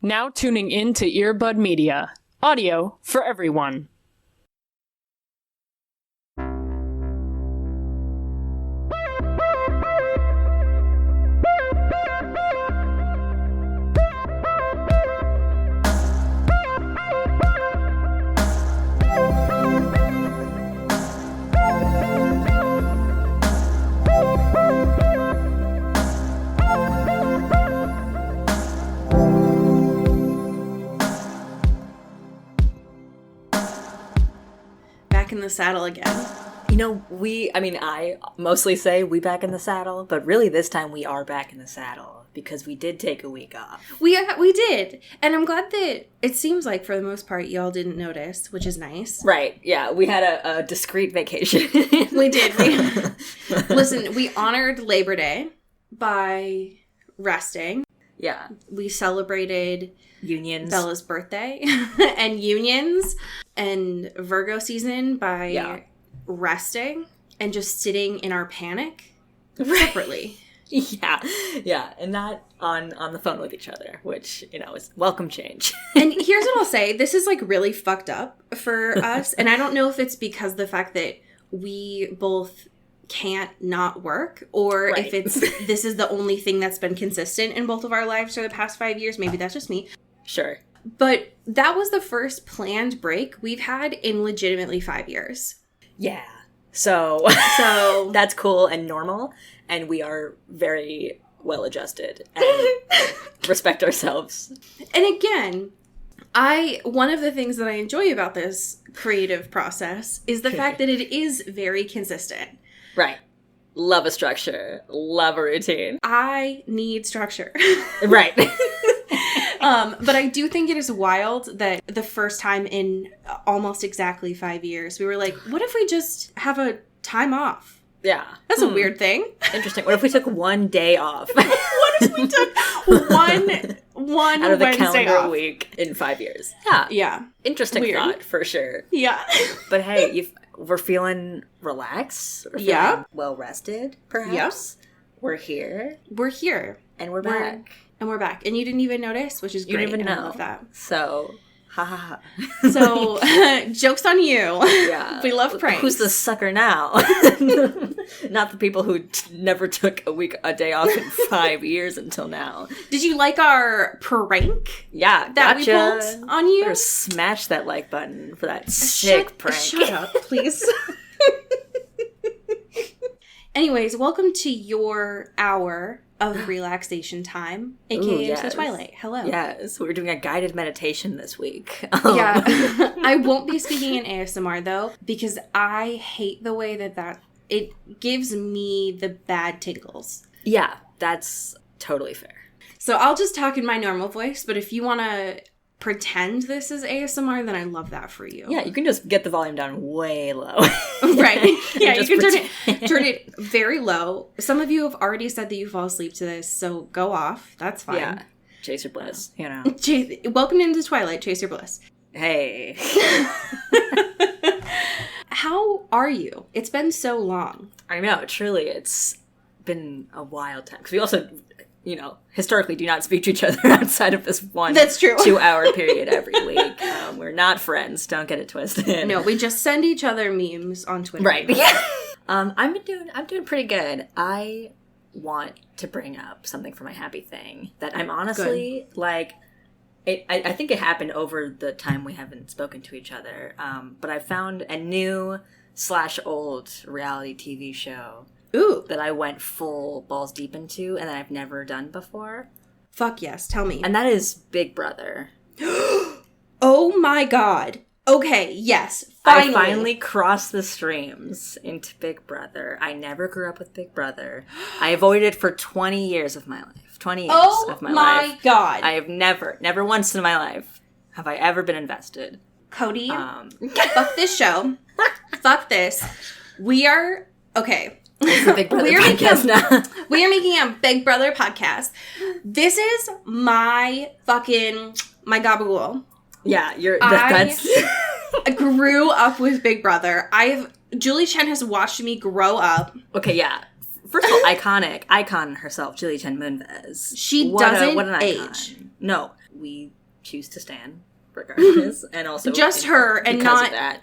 Now tuning in to Earbud Media. Audio for everyone. In the saddle again. You know, I mostly say we back in the saddle, but really this time we are back in the saddle because we did take a week off. We did. And I'm glad that it seems like for the most part y'all didn't notice, which is nice. Right. Yeah. We had a discreet vacation. We did. Listen, we honored Labor Day by resting. Yeah. We celebrated unions, Bella's birthday and unions and Virgo season by resting and just sitting in our panic separately. Yeah, and not on the phone with each other, which, you know, is welcome change. And here's what I'll say. This is, like, really fucked up for us. And I don't know if it's because the fact that we both can't not work or if it's this is the only thing that's been consistent in both of our lives for the past 5 years. Maybe that's just me. Sure. But that was the first planned break we've had in legitimately 5 years. Yeah. So that's cool and normal, and we are very well adjusted and respect ourselves. And again, one of the things that I enjoy about this creative process is the fact that it is very consistent. Right. Love a structure. Love a routine. I need structure. Right. But I do think it is wild that the first time in almost exactly 5 years, we were like, what if we just have a time off? Yeah. That's a weird thing. Interesting. What if we took one day off? What if we took one out of the Wednesday calendar off? Week in 5 years? Yeah. Interesting thought, for sure. Yeah. But hey, we're feeling relaxed. We're feeling well rested, perhaps. Yep. We're here. And we're back. And we're back. And you didn't even notice, which is great. You didn't even know. I love that. So, ha ha ha. So, joke's on you. Yeah. We love pranks. Who's the sucker now? Not the people who never took a day off in 5 years until now. Did you like our prank? Yeah, that we pulled on you? Better smash that like button for that sick prank. Shut up, please. Anyways, welcome to your hour of relaxation time, aka the Twilight. Hello. Yes, we're doing a guided meditation this week. Yeah. I won't be speaking in ASMR though, because I hate the way that it gives me the bad tingles. Yeah, that's totally fair. So I'll just talk in my normal voice, but if you want to pretend this is ASMR, then I love that for you. Yeah, you can just get the volume down way low. Right. Yeah, you can turn it very low. Some of you have already said that you fall asleep to this, so go off. That's fine. Yeah. Chase your bliss, you know. Welcome into Twilight. Chase your bliss. Hey. How are you? It's been so long. I know, truly, it's been a wild time. Because we also, you know, historically do not speak to each other outside of this one That's true. 2-hour period every week. We're not friends. Don't get it twisted. No, we just send each other memes on Twitter. Right. Yeah. I'm doing pretty good. I want to bring up something for my happy thing that I'm honestly like. I think it happened over the time we haven't spoken to each other. But I found a new / old reality TV show. Ooh. That I went full balls deep into and that I've never done before. Fuck yes, tell me. And that is Big Brother. Oh my god. Okay, yes. I finally crossed the streams into Big Brother. I never grew up with Big Brother. I avoided it for 20 years of my life. 20 years of my life. Oh my god. I have never once in my life have I ever been invested. Cody, fuck this show. Fuck this. We are, okay. It's the Big Brother podcast now. We are making a Big Brother podcast. This is my gabagool. Yeah, that's... I grew up with Big Brother. Julie Chen has watched me grow up. Okay, yeah. First of all, icon herself, Julie Chen Moonves. She doesn't age. No. we choose to stan regardless, and also just her, and not that.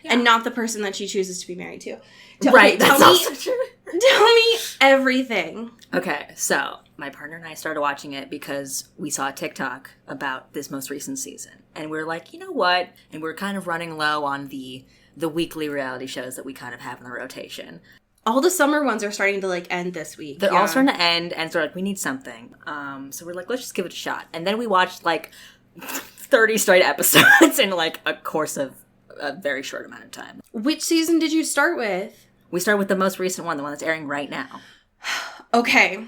Yeah. And not the person that she chooses to be married to. Right, that's also true. Tell me everything. Okay, so my partner and I started watching it because we saw a TikTok about this most recent season. And we were like, you know what? And we're kind of running low on the weekly reality shows that we kind of have in the rotation. All the summer ones are starting to, like, end this week. They're all starting to end, and so we're like, we need something. So we're like, let's just give it a shot. And then we watched, like, 30 straight episodes in, like, a course of a very short amount of time. Which season did you start with? We started with the most recent one, the one that's airing right now. Okay,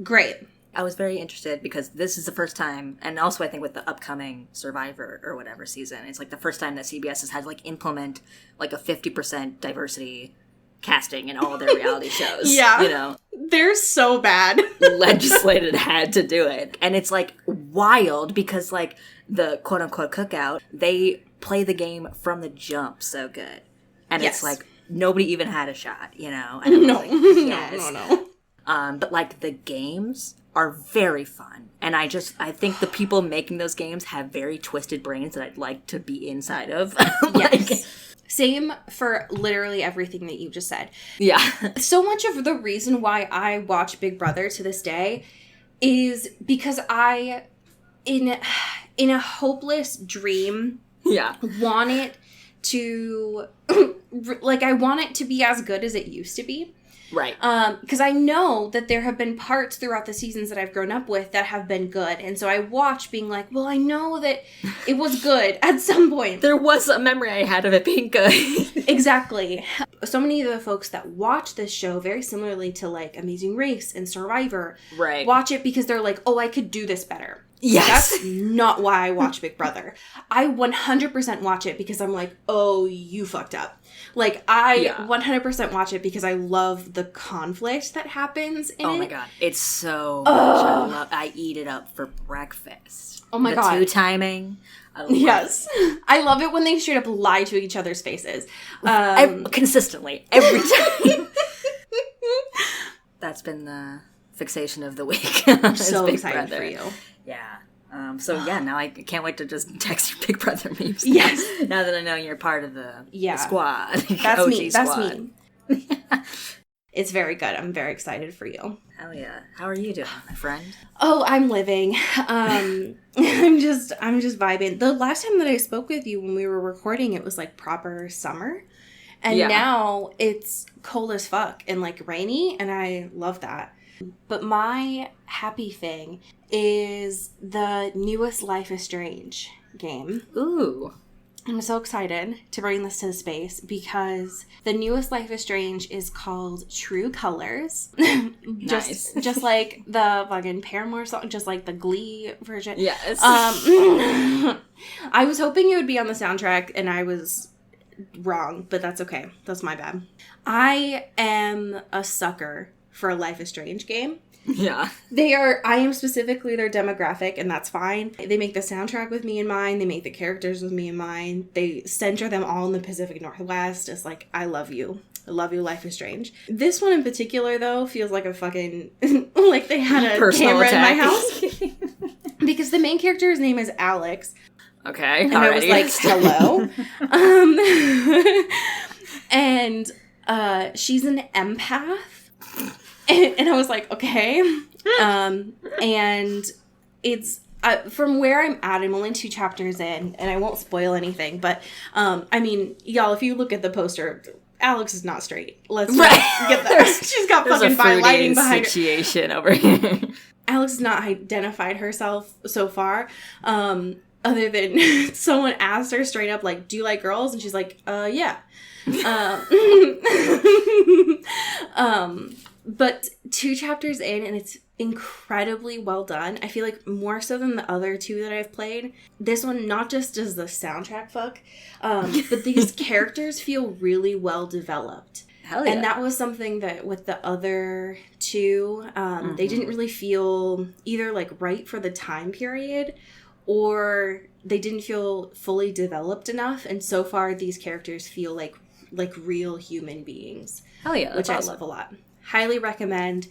great. I was very interested because this is the first time, and also I think with the upcoming Survivor or whatever season, it's like the first time that CBS has had to, like, implement, like, a 50% diversity casting in all their reality shows. Yeah. You know? They're so bad. Legislated had to do it. And it's, like, wild because, like, the quote-unquote cookout, they play the game from the jump so good. And yes. It's like, nobody even had a shot, you know? And no. Like, yes. No. But, like, the games are very fun. And I think the people making those games have very twisted brains that I'd like to be inside of. Yes. Same for literally everything that you just said. Yeah. So much of the reason why I watch Big Brother to this day is because I, in a hopeless dream, want it to, like, I want it to be as good as it used to be. Right. Because I know that there have been parts throughout the seasons that I've grown up with that have been good. And so I watch being like, well, I know that it was good at some point. There was a memory I had of it being good. Exactly. So many of the folks that watch this show, very similarly to, like, Amazing Race and Survivor, right, watch it because they're like, oh, I could do this better. Yes. That's not why I watch Big Brother. I 100% watch it because I'm like, oh, you fucked up. Like, I 100% watch it because I love the conflict that happens in it. Oh my god. It's so much. I eat it up for breakfast. Oh my god. The two-timing. Yes. I love it when they straight up lie to each other's faces. Consistently. Every time. That's been the fixation of the week. I'm so excited for you. Yeah. Now I can't wait to just text your Big Brother memes. Yes. Now that I know you're part of the squad. That's OG me. Squad. That's me. It's very good. I'm very excited for you. Hell yeah. How are you doing, my friend? Oh, I'm living. I'm just vibing. The last time that I spoke with you when we were recording, it was like proper summer. And now it's cold as fuck and like rainy, and I love that. But my happy thing is the newest Life is Strange game. Ooh. I'm so excited to bring this to the space because the newest Life is Strange is called True Colors. Nice. Just like the fucking Paramore song, just like the Glee version. Yes. I was hoping it would be on the soundtrack and I was wrong, but that's okay. That's my bad. I am a sucker for a Life is Strange game. Yeah. I am specifically their demographic, and that's fine. They make the soundtrack with me in mind. They make the characters with me in mind. They center them all in the Pacific Northwest. It's like, I love you. I love you, Life is Strange. This one in particular, though, feels like a fucking, like they had a personal camera attack in my house. Because the main character's name is Alex. Okay. And already. I was like, hello? And she's an empath. And I was like, okay. And it's, from where I'm at, I'm only 2 chapters in, and I won't spoil anything, but, I mean, y'all, if you look at the poster, Alex is not straight. Let's get that. She's got fucking by lighting behind her. Situation over here. Alex has not identified herself so far, other than someone asked her straight up, like, do you like girls? And she's like, yeah. But 2 chapters in, and it's incredibly well done. I feel like more so than the other 2 that I've played. This one, not just does the soundtrack fuck, but these characters feel really well developed. Hell yeah. And that was something that with the other 2, they didn't really feel either like right for the time period, or they didn't feel fully developed enough. And so far, these characters feel like real human beings. Hell yeah. Which awesome. I love a lot. Highly recommend.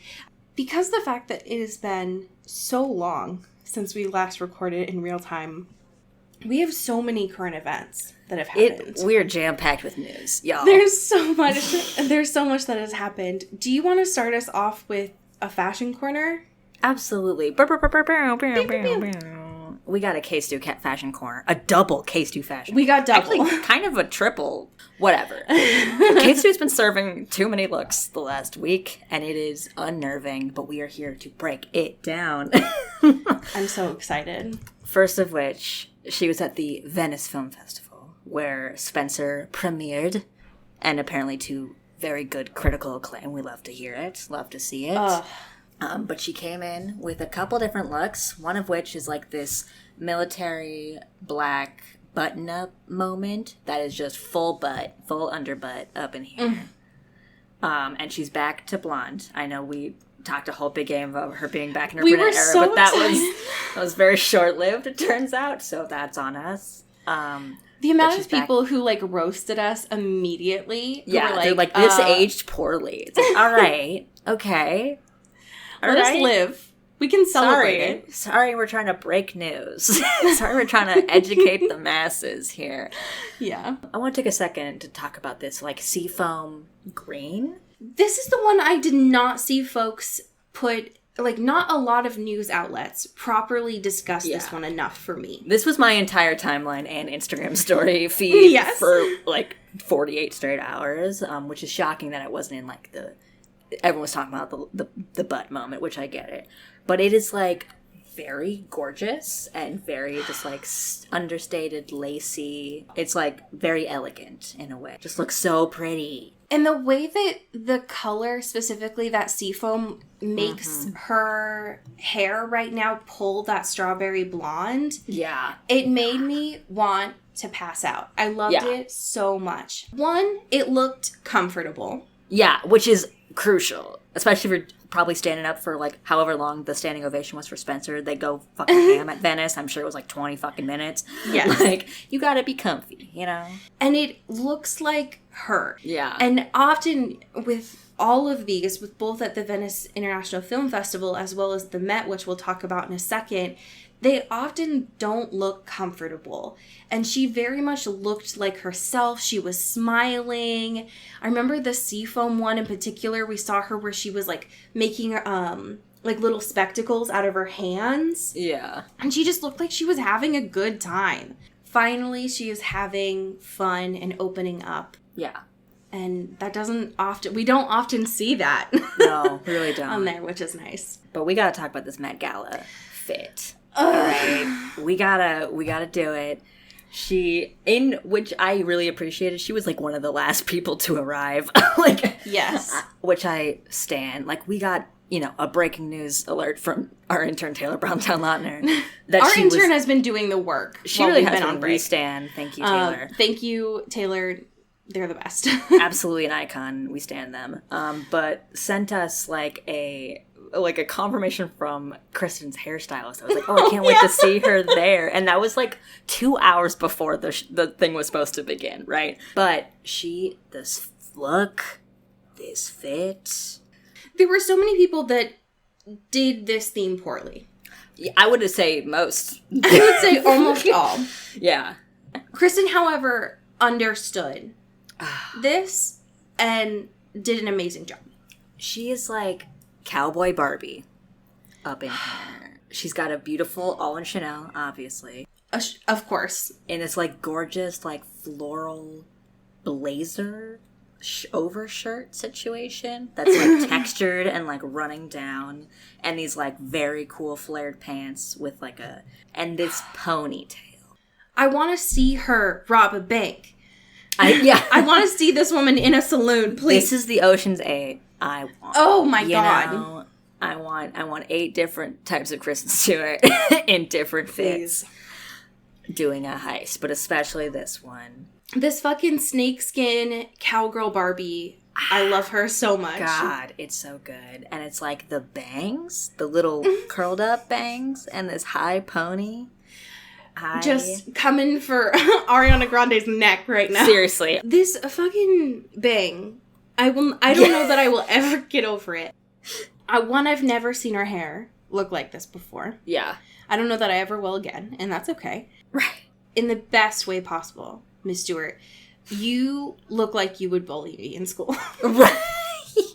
Because the fact that it has been so long since we last recorded in real time, we have so many current events that have happened. We're jam-packed with news, y'all. There's so much that has happened. Do you want to start us off with a fashion corner? Absolutely. We got a K-Stew fashion corner. A double K-Stew fashion. We got double. Actually, kind of a triple. Whatever. K-Stew's been serving too many looks the last week, and it is unnerving, but we are here to break it down. I'm so excited. First of which, she was at the Venice Film Festival, where Spencer premiered, and apparently to very good critical acclaim. We love to hear it. Love to see it. But she came in with a couple different looks, one of which is like this military black button-up moment that is just full butt, full underbutt up in here. And she's back to blonde. I know we talked a whole big game about her being back in her brunette era, but that was very short-lived, it turns out, so that's on us. The amount of people who, like, roasted us immediately. Yeah, they're like, this aged poorly. It's like, all right, okay. Let us live. We can celebrate it. Sorry, we're trying to break news. Sorry, we're trying to educate the masses here. Yeah. I want to take a second to talk about this, like, seafoam green. This is the one I did not see folks put, like, not a lot of news outlets properly discuss this one enough for me. This was my entire timeline and Instagram story feed for, like, 48 straight hours, which is shocking that it wasn't in, like, everyone was talking about the butt moment, which I get it. But it is, like, very gorgeous and very just, like, understated, lacy. It's, like, very elegant in a way. Just looks so pretty. And the way that the color, specifically that seafoam, makes her hair right now pull that strawberry blonde. Yeah. It made me want to pass out. I loved it so much. One, it looked comfortable. Yeah, which is crucial, especially if you're probably standing up for, like, however long the standing ovation was for Spencer. They go fucking ham at Venice. I'm sure it was like 20 fucking minutes. Yes. Like, you gotta be comfy, you know? And it looks like her. Yeah. And often with all of these, with both at the Venice International Film Festival as well as the Met, which we'll talk about in a second, they often don't look comfortable. And she very much looked like herself. She was smiling. I remember the seafoam one in particular. We saw her where she was, like, making like little spectacles out of her hands. Yeah. And she just looked like she was having a good time. Finally, she is having fun and opening up. Yeah. And that we don't often see that. No, we really don't. On there, which is nice. But we gotta talk about this Met Gala fit. All right, we gotta do it. Which I really appreciated. She was like one of the last people to arrive. Like, yes, which I stan. Like, we got, you know, a breaking news alert from our intern Taylor Browntown Lautner. That our intern has been doing the work. She really has been on break. We stan. Thank you, Taylor. Thank you, Taylor. They're the best. Absolutely an icon. We stan them. But sent us like a confirmation from Kristen's hairstylist. I was like, oh, I can't wait to see her there. And that was like 2 hours before the thing was supposed to begin, right? But this look, this fit. There were so many people that did this theme poorly. Yeah, I would say most. I would say almost all. Yeah. Kristen, however, understood this and did an amazing job. She is like Cowboy Barbie up in here. She's got a beautiful all in Chanel, obviously. Of course. In this like gorgeous like floral blazer overshirt situation that's like textured and like running down, and these like very cool flared pants with like and this ponytail. I want to see her rob a bank. I want to see this woman in a saloon, please. This is the Ocean's 8 I want. Oh my God. Know, I want 8 different types of Kristen Stewart in different fits doing a heist, but especially this one. This fucking snakeskin cowgirl Barbie, I love her so much. God, it's so good. And it's like the bangs, the little curled up bangs, and this high pony. Just coming for Ariana Grande's neck right now. Seriously. This fucking bang. I don't know that I will ever get over it. I've never seen her hair look like this before. Yeah. I don't know that I ever will again, and that's okay. Right. In the best way possible, Miss Stewart, you look like you would bully me in school. Right.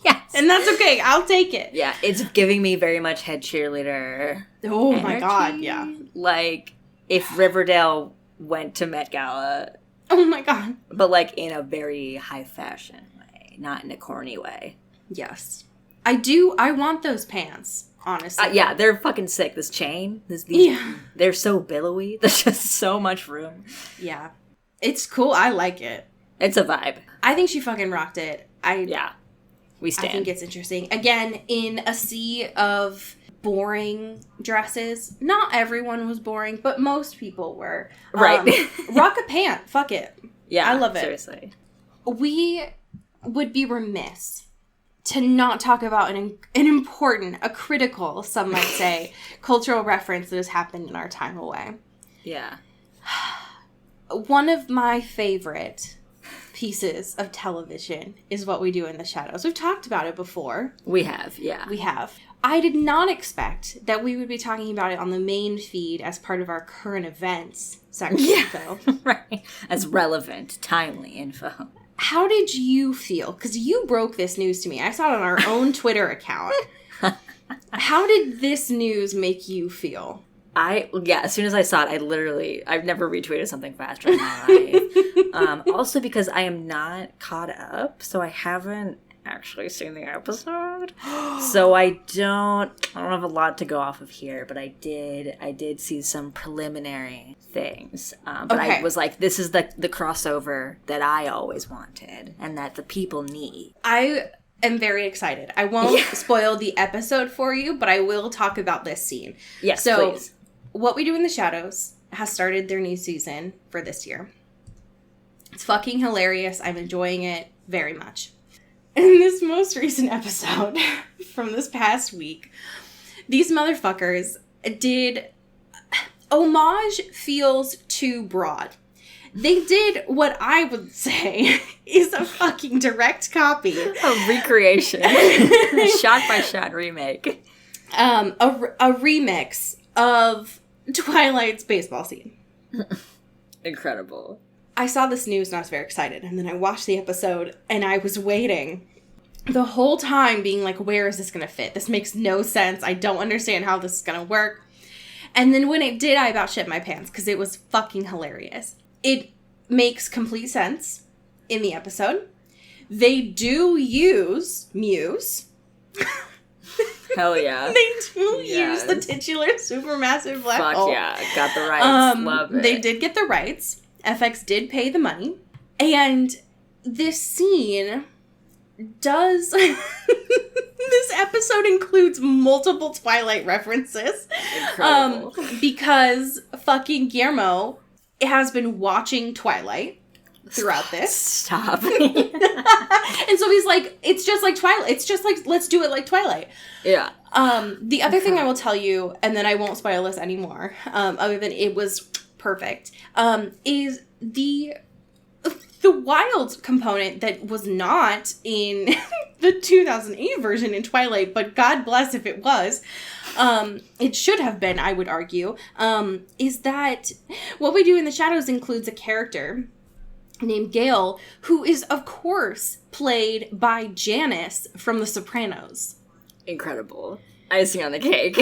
Yes. And that's okay. I'll take it. Yeah, it's giving me very much head cheerleader. Oh energy. my God, yeah. Like, if Riverdale went to Met Gala, Oh my God. but like in a very high fashion way, not in a corny way. Yes. I want those pants, honestly. Yeah, they're fucking sick. This chain, they're so billowy. There's just so much room. Yeah. It's cool. I like it. It's a vibe. I think she fucking rocked it. We stand. I think it's interesting. Again, in a sea of boring dresses, not everyone was boring, but most people were. Right. Rock a pant. Fuck it. Yeah, I love it. Seriously. We would be remiss to not talk about an important, a critical, some might say, cultural reference that has happened in our time away. Yeah. One of my favorite pieces of television is What We Do in the Shadows. We've talked about it before. We have, yeah. We have. I did not expect that we would be talking about it on the main feed as part of our current events section, though. Right. As relevant, timely info. How did you feel? Because you broke this news to me. I saw it on our own Twitter account. How did this news make you feel? As soon as I saw it, I've never retweeted something faster in my life. Also because I am not caught up, so I haven't actually seen the episode. So I don't have a lot to go off of here, but I did see some preliminary things. But okay. I was like, this is the crossover that I always wanted and that the people need. I am very excited. I won't spoil the episode for you, but I will talk about this scene. Yes, so, please. What We Do in the Shadows has started their new season for this year. It's fucking hilarious. I'm enjoying it very much. In this most recent episode from this past week, these motherfuckers did... Homage feels too broad. They did what I would say is a fucking direct copy. A recreation. Shot-by-shot remake. A remix of Twilight's baseball scene. Incredible. I saw this news and I was very excited. And then I watched the episode and I was waiting the whole time being like, where is this going to fit? This makes no sense. I don't understand how this is going to work. And then when it did, I about shit my pants because it was fucking hilarious. It makes complete sense in the episode. They do use Muse. Hell yeah. They do use the titular supermassive black hole. Fuck yeah. Got the rights. Love it. They did get the rights. FX did pay the money. And this scene does... This episode includes multiple Twilight references. Incredible. Because fucking Guillermo has been watching Twilight throughout this. Stop. And so he's like, it's just like Twilight. It's just like, let's do it like Twilight. Yeah. The other thing I will tell you, and then I won't spoil this anymore, other than it was perfect, is the wild component that was not in the 2008 version in Twilight, but God bless if it was. It should have been, I would argue, is that What We Do in the Shadows includes a character named Gale, who is, of course, played by Janice from The Sopranos. Incredible. Icing on the cake.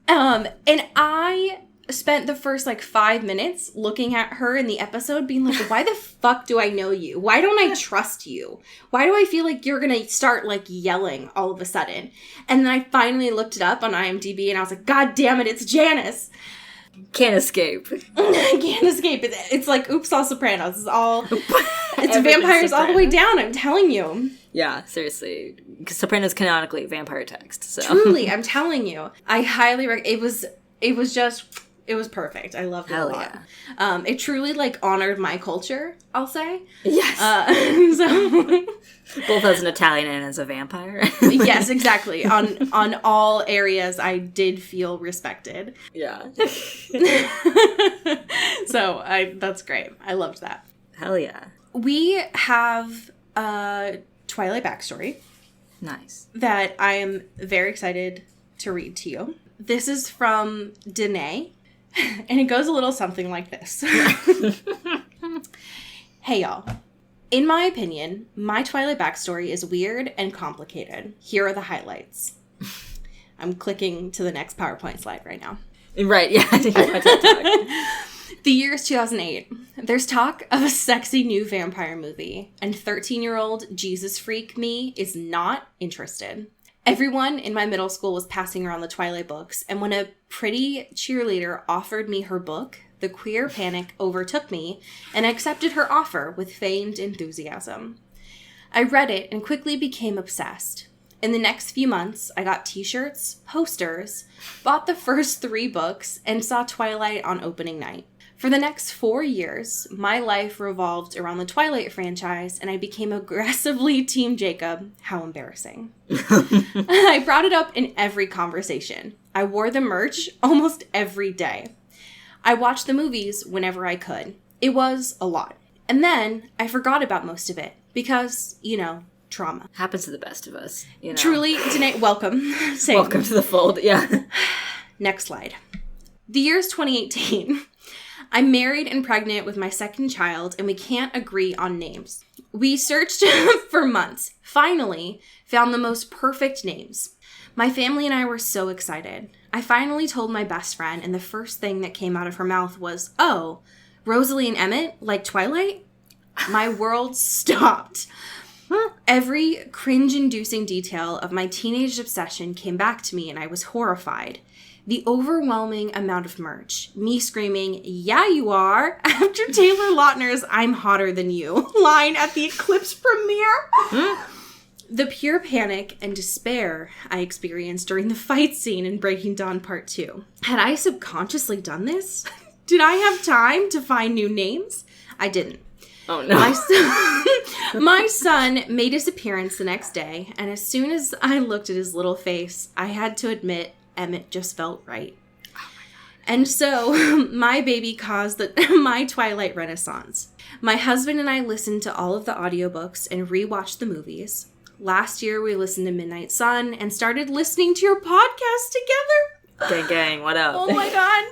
And I spent the first, 5 minutes looking at her in the episode being like, why the fuck do I know you? Why don't I trust you? Why do I feel like you're gonna start, yelling all of a sudden? And then I finally looked it up on IMDb and I was like, God damn it, it's Janice! Can't escape. Can't escape. It's like, oops, all Sopranos. It's all... It's vampires all the way down, I'm telling you. Yeah, seriously. Because Sopranos canonically vampire text, so... Truly, I'm telling you. I highly recommend... It was perfect. I loved it a lot. Yeah. It truly, honored my culture, I'll say. Yes. So... Both as an Italian and as a vampire. Yes, exactly. On all areas, I did feel respected. Yeah. So, that's great. I loved that. Hell yeah. We have a Twilight backstory. Nice. That I am very excited to read to you. This is from Danae, and it goes a little something like this. Hey, y'all. In my opinion, my Twilight backstory is weird and complicated. Here are the highlights. I'm clicking to the next PowerPoint slide right now. Right, yeah. The year is 2008. There's talk of a sexy new vampire movie, and 13-year-old Jesus freak me is not interested. Everyone in my middle school was passing around the Twilight books, and when a pretty cheerleader offered me her book, the queer panic overtook me, and I accepted her offer with feigned enthusiasm. I read it and quickly became obsessed. In the next few months, I got t-shirts, posters, bought the first 3 books, and saw Twilight on opening night. For the next 4 years, my life revolved around the Twilight franchise, and I became aggressively Team Jacob. How embarrassing. I brought it up in every conversation. I wore the merch almost every day. I watched the movies whenever I could. It was a lot. And then I forgot about most of it because, trauma. Happens to the best of us. Truly, Danae, welcome. Same. Welcome to the fold, yeah. Next slide. The year is 2018. I'm married and pregnant with my second child, and we can't agree on names. We searched for months. Finally, found the most perfect names. My family and I were so excited. I finally told my best friend, and the first thing that came out of her mouth was, "Oh, Rosalie and Emmett, like Twilight?" My world stopped. Every cringe-inducing detail of my teenage obsession came back to me, and I was horrified. The overwhelming amount of merch. Me screaming, "Yeah, you are," after Taylor Lautner's "I'm hotter than you" line at the Eclipse premiere. The pure panic and despair I experienced during the fight scene in Breaking Dawn Part 2. Had I subconsciously done this? Did I have time to find new names? I didn't. Oh, no. My son made his appearance the next day, and as soon as I looked at his little face, I had to admit Emmett just felt right. Oh my God. And so my baby caused my Twilight renaissance. My husband and I listened to all of the audiobooks and rewatched the movies. Last year, we listened to Midnight Sun and started listening to your podcast together. Gang, what up? Oh my God.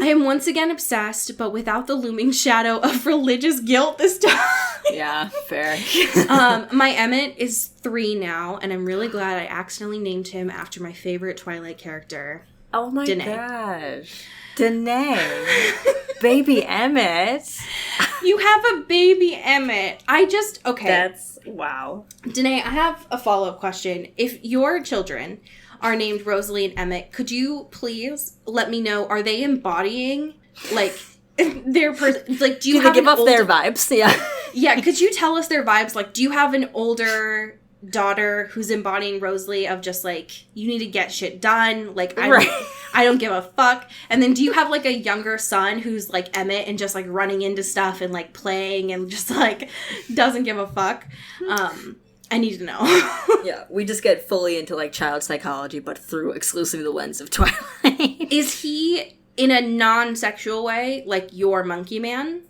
I am once again obsessed, but without the looming shadow of religious guilt this time. Yeah, fair. My Emmett is 3 now, and I'm really glad I accidentally named him after my favorite Twilight character. Oh my Danae. gosh. Danae. Baby Emmett. You have a baby Emmett. Okay. That's, wow. Danae, I have a follow-up question. If your children are named Rosalie and Emmett, could you please let me know, are they embodying, like, their person? Like, do you have give off their vibes? Yeah. Yeah, could you tell us their vibes? Like, do you have an older daughter who's embodying Rosalie of just, like, you need to get shit done? Like, I don't give a fuck. And then do you have, like, a younger son who's, like, Emmett and just, like, running into stuff and, like, playing and just, like, doesn't give a fuck? I need to know. Yeah, we just get fully into, like, child psychology, but through exclusively the lens of Twilight. Is he, in a non-sexual way, like your monkey man?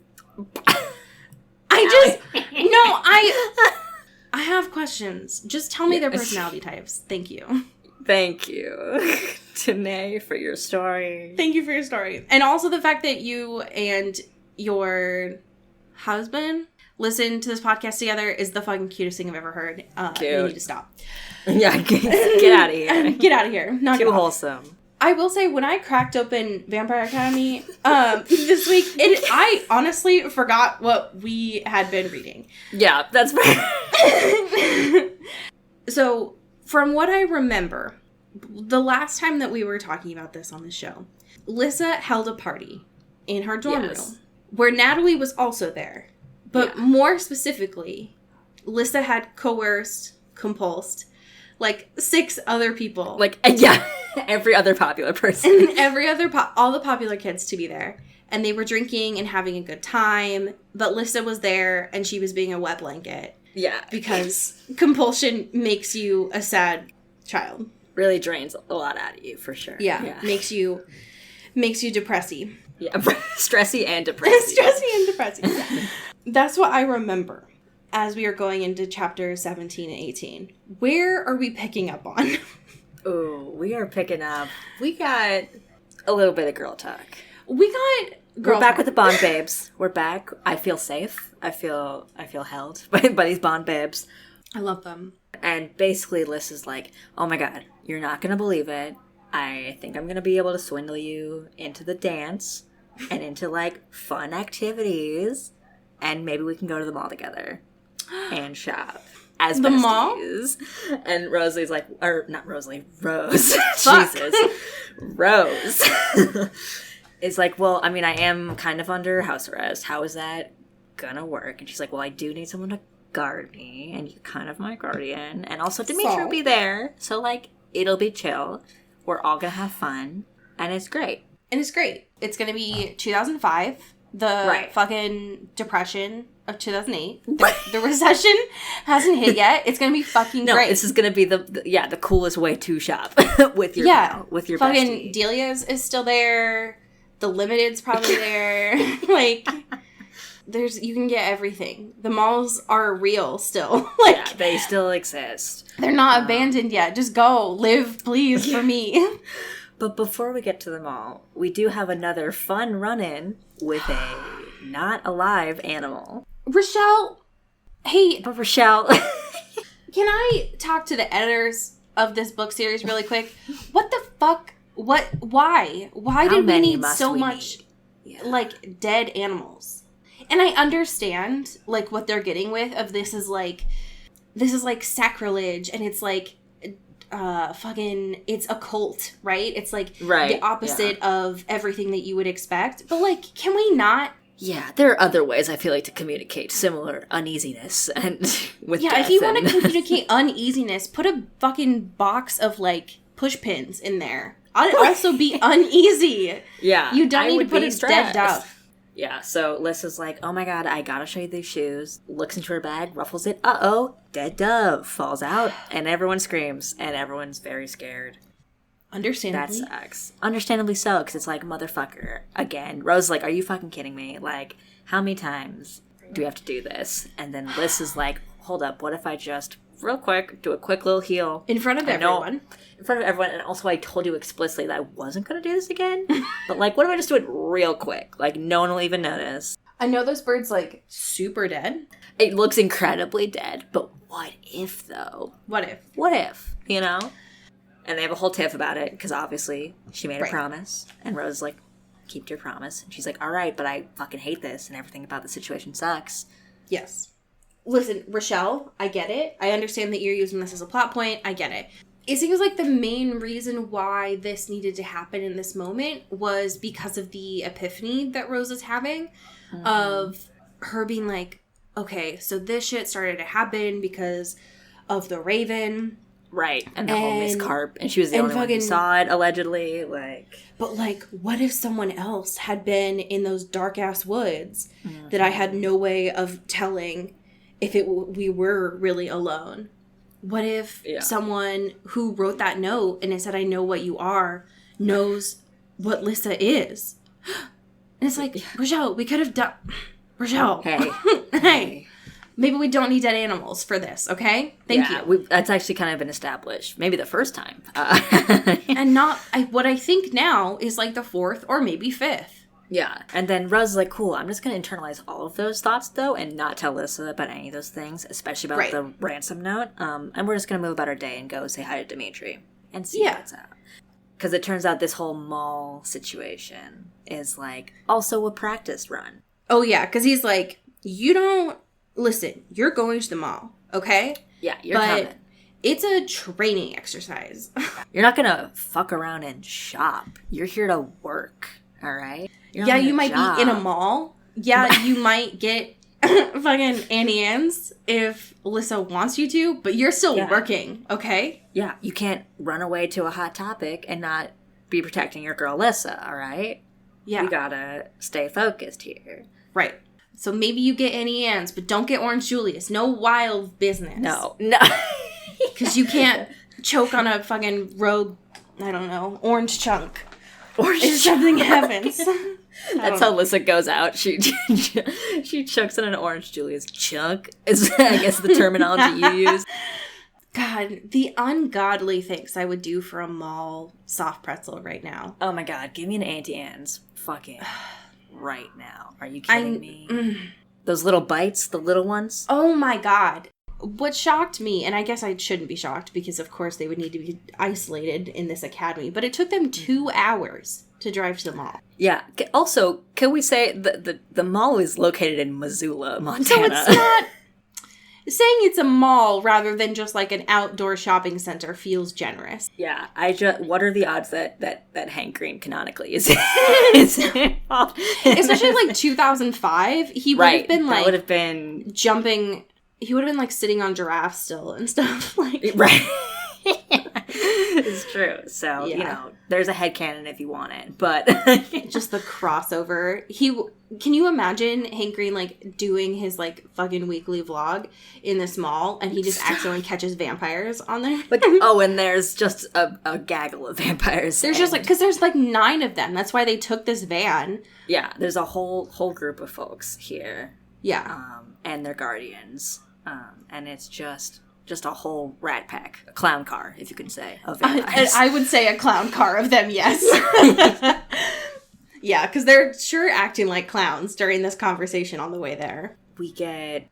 I have questions. Just tell me their personality types. Thank you. Thank you, Danae, for your story. Thank you for your story. And also the fact that you and your husband listen to this podcast together is the fucking cutest thing I've ever heard. You need to stop. Yeah, get out of here. Get out of here. Not too wholesome. I will say, when I cracked open Vampire Academy this week, I honestly forgot what we had been reading. Yeah, that's fair. So, from what I remember, the last time that we were talking about this on the show, Lissa held a party in her dorm room where Natalie was also there. But more specifically, Lissa had coerced, compulsed, like 6 other people. Like, yeah, every other popular person. And all the popular kids to be there. And they were drinking and having a good time. But Lissa was there and she was being a wet blanket. Yeah. Because compulsion makes you a sad child. Really drains a lot out of you, for sure. Yeah. Makes you depressy. Yeah, stressy and depressy. Stressy and depressy. That's what I remember as we are going into chapter 17 and 18. Where are we picking up on? Ooh, we are picking up. We got a little bit of girl talk. We got We're back with the Bond babes. We're back. I feel safe. I feel held by these Bond babes. I love them. And basically Liz is like, oh my god, you're not going to believe it. I think I'm going to be able to swindle you into the dance and into, like, fun activities. And maybe we can go to the mall together and shop. As the besties. mall? And Rosalie's like, or not Rosalie, Rose. Jesus. Rose. Is like, well, I mean, I am kind of under house arrest. How is that gonna work? And she's like, well, I do need someone to guard me, and you're kind of my guardian. And also Dimitri will be there, so, like, it'll be chill. We're all gonna have fun, and it's great. And it's great. It's gonna be 2005, the fucking depression of 2008. The recession hasn't hit yet. It's gonna be fucking great. This is gonna be the coolest way to shop with your pal, with your fucking bestie. Delia's is still there. The Limited's probably there. Like, you can get everything. The malls are real still. Like, yeah, they still exist. They're not abandoned yet. Just go. Live, please, for me. But before we get to the mall, we do have another fun run-in with a not alive animal. Rochelle, hey. But Rochelle. Can I talk to the editors of this book series really quick? What the fuck? Why? Why did we need so much, like, dead animals? And I understand, like, what they're getting with of this is like sacrilege, and it's like, fucking, it's a cult, right? It's like the opposite of everything that you would expect. But, like, can we not? Yeah, there are other ways, I feel like, to communicate similar uneasiness and with death. If you want to communicate uneasiness, put a fucking box of, like, push pins in there. I'd also be uneasy. Yeah. You don't need to put a dead dove. Yeah, so Liz is like, oh my god, I gotta show you these shoes. Looks into her bag, ruffles it. Uh-oh, dead dove. Falls out, and everyone screams, and everyone's very scared. Understandably. That sucks. Understandably so, because it's like, motherfucker. Again, Rose is like, are you fucking kidding me? Like, how many times do we have to do this? And then Liz is like, hold up, what if I just, real quick, do a quick little heel? In front of everyone. In front of everyone, and also I told you explicitly that I wasn't going to do this again. But, like, what if I just do it real quick? Like, no one will even notice. I know this bird's, like, super dead. It looks incredibly dead, but what if, though? What if? What if, you know? And they have a whole tiff about it, because obviously she made a promise. And Rose is like, keep to your promise. And she's like, all right, but I fucking hate this, and everything about the situation sucks. Yes. Listen, Rochelle, I get it. I understand that you're using this as a plot point. I get it. It seems like the main reason why this needed to happen in this moment was because of the epiphany that Rose is having of her being like, okay, so this shit started to happen because of the Raven. Right. And the whole Miss Carp. And she was the only one who saw it, allegedly. But, like, what if someone else had been in those dark-ass woods that I had no way of telling if we were really alone? What if someone who wrote that note and it said, I know what you are, knows what Lissa is? And it's like, Rochelle, we could have done... Rochelle. Hey. Hey. Maybe we don't need dead animals for this, okay? Thank you. That's actually kind of been established. Maybe the first time. And not... what I think now is, like, the fourth or maybe fifth. Yeah. And then Rose is like, cool, I'm just going to internalize all of those thoughts, though, and not tell Lissa about any of those things, especially about the ransom note. And we're just going to move about our day and go say hi to Dimitri and see what's up. Because it turns out this whole mall situation is, like, also a practice run. Oh, yeah, because he's like, you don't... Listen, you're going to the mall, okay? Yeah, you're coming. It's a training exercise. You're not going to fuck around and shop. You're here to work, all right? You might be in a mall. Yeah, you might get fucking Annie Ann's if Lissa wants you to, but you're still working, okay? Yeah, you can't run away to a hot topic and not be protecting your girl Lissa, all right? Yeah. We gotta stay focused here. Right. So maybe you get Annie Ann's, but don't get Orange Julius. No wild business. No. Because you can't choke on a fucking rogue, I don't know, orange chunk. If something happens. That's how Lissa goes out. She chokes on an Orange Julius chunk, is I guess the terminology you use. God, the ungodly things I would do for a mall soft pretzel right now. Oh my God, give me an Auntie Anne's fucking right now. Are you kidding me? Those little bites, the little ones. Oh my God. What shocked me, and I guess I shouldn't be shocked because of course they would need to be isolated in this academy, but it took them 2 hours to drive to the mall. Yeah. Also, can we say the mall is located in Missoula, Montana? So it's not... Saying it's a mall rather than just like an outdoor shopping center feels generous. Yeah, what are the odds that Hank Green canonically is involved? Especially like 2005, he would have been like... would have been... jumping... He would have been like sitting on giraffes still and stuff. Like right. It's true. So, you know, there's a headcanon if you want it. But... just the crossover. Can you imagine Hank Green, like, doing his, like, fucking weekly vlog in this mall, and he just accidentally catches vampires on there? Like, oh, and there's just a gaggle of vampires. There's just, like, because there's, like, 9 of them. That's why they took this van. Yeah, there's a whole group of folks here. Yeah. And their guardians. And it's just a whole rat pack. A clown car, if you can say, of vampires. I would say a clown car of them, yes. Yeah, because they're sure acting like clowns during this conversation on the way there. We get...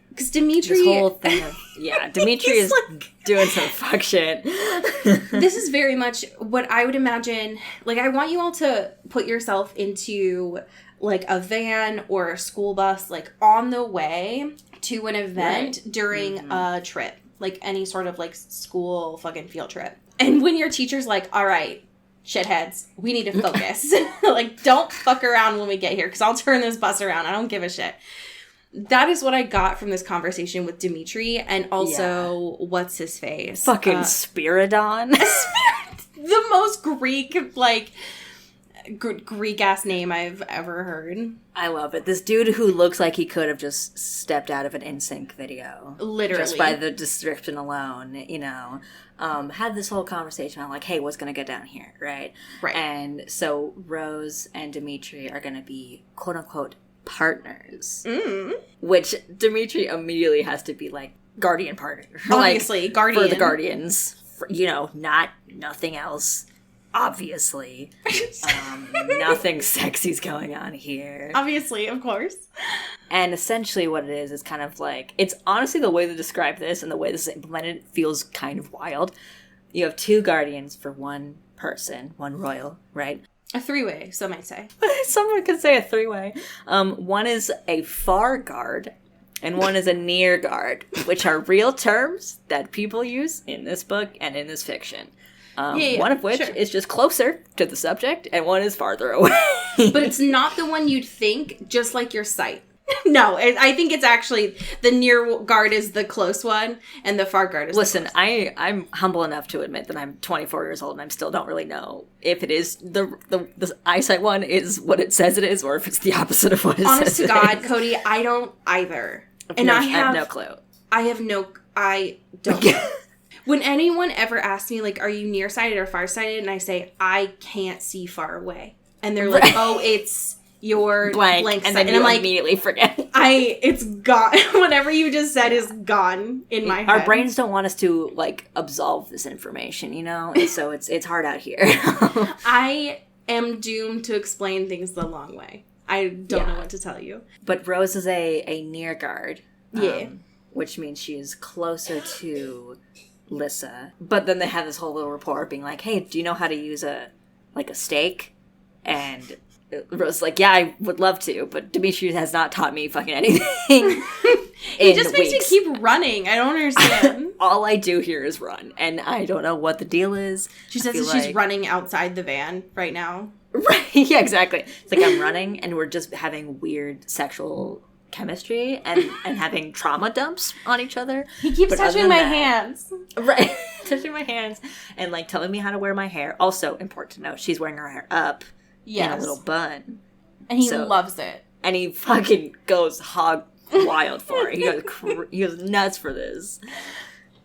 Because Dimitri... This whole thing of... Yeah, Dimitri is like, doing some fuck shit. This is very much what I would imagine... Like, I want you all to put yourself into, like, a van or a school bus, like, on the way to an event during a trip. Like, any sort of, like, school fucking field trip. And when your teacher's like, all right... shitheads, we need to focus. Like, don't fuck around when we get here, because I'll turn this bus around. I don't give a shit. That is what I got from this conversation with Dimitri, and also, what's his face? Fucking Spiridon. The most Greek, like, Greek-ass name I've ever heard. I love it. This dude who looks like he could have just stepped out of an NSYNC video. Literally. Just by the description alone, you know. Had this whole conversation on, like, hey, what's going to get down here, right? Right. And so Rose and Dimitri are going to be, quote-unquote, partners. Which Dimitri immediately has to be, like, guardian partner. Obviously, like, guardian. For the guardians. You know, nothing else. Obviously. Nothing sexy's going on here. Obviously, of course. And essentially what it is kind of like... It's honestly the way they describe this and the way this is implemented feels kind of wild. You have 2 guardians for one person, one royal, right? A 3-way, some might say. Someone could say a 3-way. One is a far guard, and one is a near guard, which are real terms that people use in this book and in this fiction. One of which is just closer to the subject, and one is farther away. But it's not the one you'd think, just like your sight. No, I think it's actually the near guard is the close one, and the far guard is the close. I'm humble enough to admit that I'm 24 years old, and I still don't really know if it is the eyesight one is what it says it is, or if it's the opposite of what it says it is. Honest to God, Cody, I don't either. And I have no clue. I don't. When anyone ever asks me, like, are you nearsighted or farsighted? And I say, I can't see far away. And they're like, oh, it's your blank and sight. then and you I'm like, immediately forget. It's gone. Whatever you just said is gone in my head. Our brains don't want us to, like, absolve this information, you know? And so it's hard out here. I am doomed to explain things the long way. I don't know what to tell you. But Rose is a near guard. Yeah. Which means she is closer to Lissa. But then they have this whole little rapport being like, hey, do you know how to use a stake? And Rose is like, yeah, I would love to, but Dimitri has not taught me fucking anything. He just makes you keep running. I don't understand. All I do here is run, and I don't know what the deal is. She says that she's running outside the van right now. Right, yeah, exactly. It's like I'm running, and we're just having weird sexual chemistry and having trauma dumps on each other. He keeps touching my hands. Right. Touching my hands and, like, telling me how to wear my hair. Also, important to note, she's wearing her hair up in a little bun. And he loves it. And he fucking goes hog wild for it. He goes nuts for this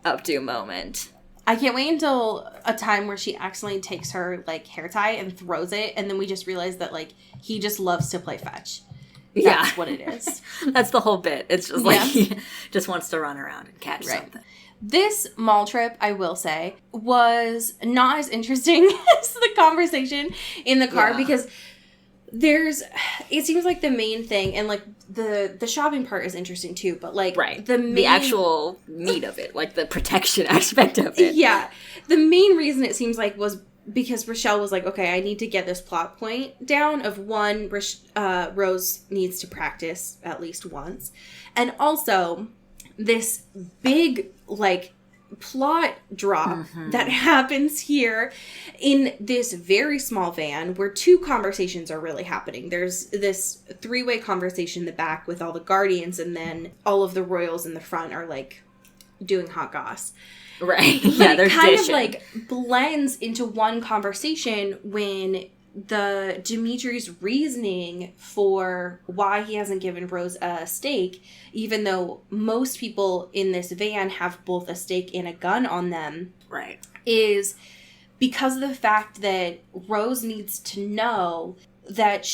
updo moment. I can't wait until a time where she accidentally takes her, like, hair tie and throws it, and then we just realize that, like, he just loves to play fetch. That's what it is. That's the whole bit. It's just like he just wants to run around and catch something. This mall trip, I will say, was not as interesting as the conversation in the car because it seems like the main thing, and like the shopping part is interesting too, but like the actual meat of it, like the protection aspect of it. Yeah. The main reason it seems like was because Rochelle was like, okay, I need to get this plot point down of one, Rose needs to practice at least once. And also this big, like, plot drop that happens here in this very small van where two conversations are really happening. There's this three-way conversation in the back with all the Guardians, and then all of the Royals in the front are, like, doing hot goss. Right. But it kind of, like, blends into one conversation when the Dimitri's reasoning for why he hasn't given Rose a stake, even though most people in this van have both a stake and a gun on them, is because of the fact that Rose needs to know that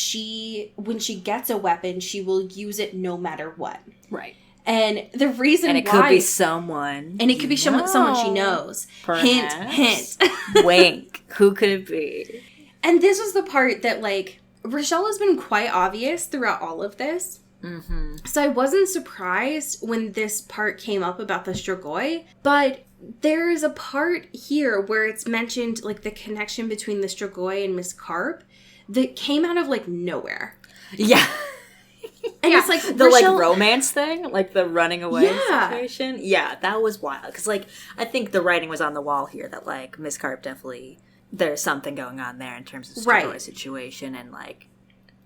when she gets a weapon, she will use it no matter what. Right. And the reason why... And it could be someone. And it could be someone she knows. Perhaps. Hint. Wink. Who could it be? And this was the part that, like, Rochelle has been quite obvious throughout all of this. Mm-hmm. So I wasn't surprised when this part came up about the Strigoi. But there is a part here where it's mentioned, like, the connection between the Strigoi and Miss Carp that came out of, like, nowhere. Yeah. And it's like the Rochelle, like, romance thing, like the running away situation. Yeah, that was wild. Because, like, I think the writing was on the wall here that, like, Miss Carp definitely, there's something going on there in terms of Strigoi situation, and, like,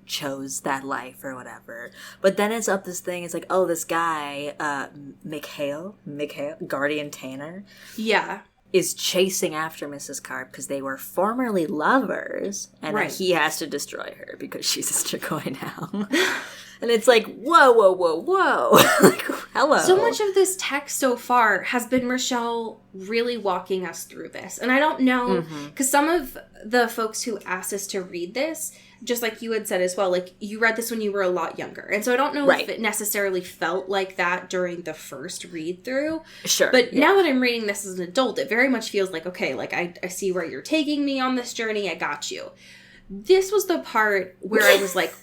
chose that life or whatever. But then it's up this thing, it's like, oh, this guy, Mikhail, Guardian Tanner. Yeah. Is chasing after Mrs. Carp because they were formerly lovers, and then he has to destroy her because she's a Strigoi now. And it's like, whoa. Like, hello. So much of this text so far has been Rochelle really walking us through this. And I don't know, because some of the folks who asked us to read this, just like you had said as well, like, you read this when you were a lot younger. And so I don't know if it necessarily felt like that during the first read-through. Sure. But now that I'm reading this as an adult, it very much feels like, okay, like, I see where you're taking me on this journey. I got you. This was the part where I was like,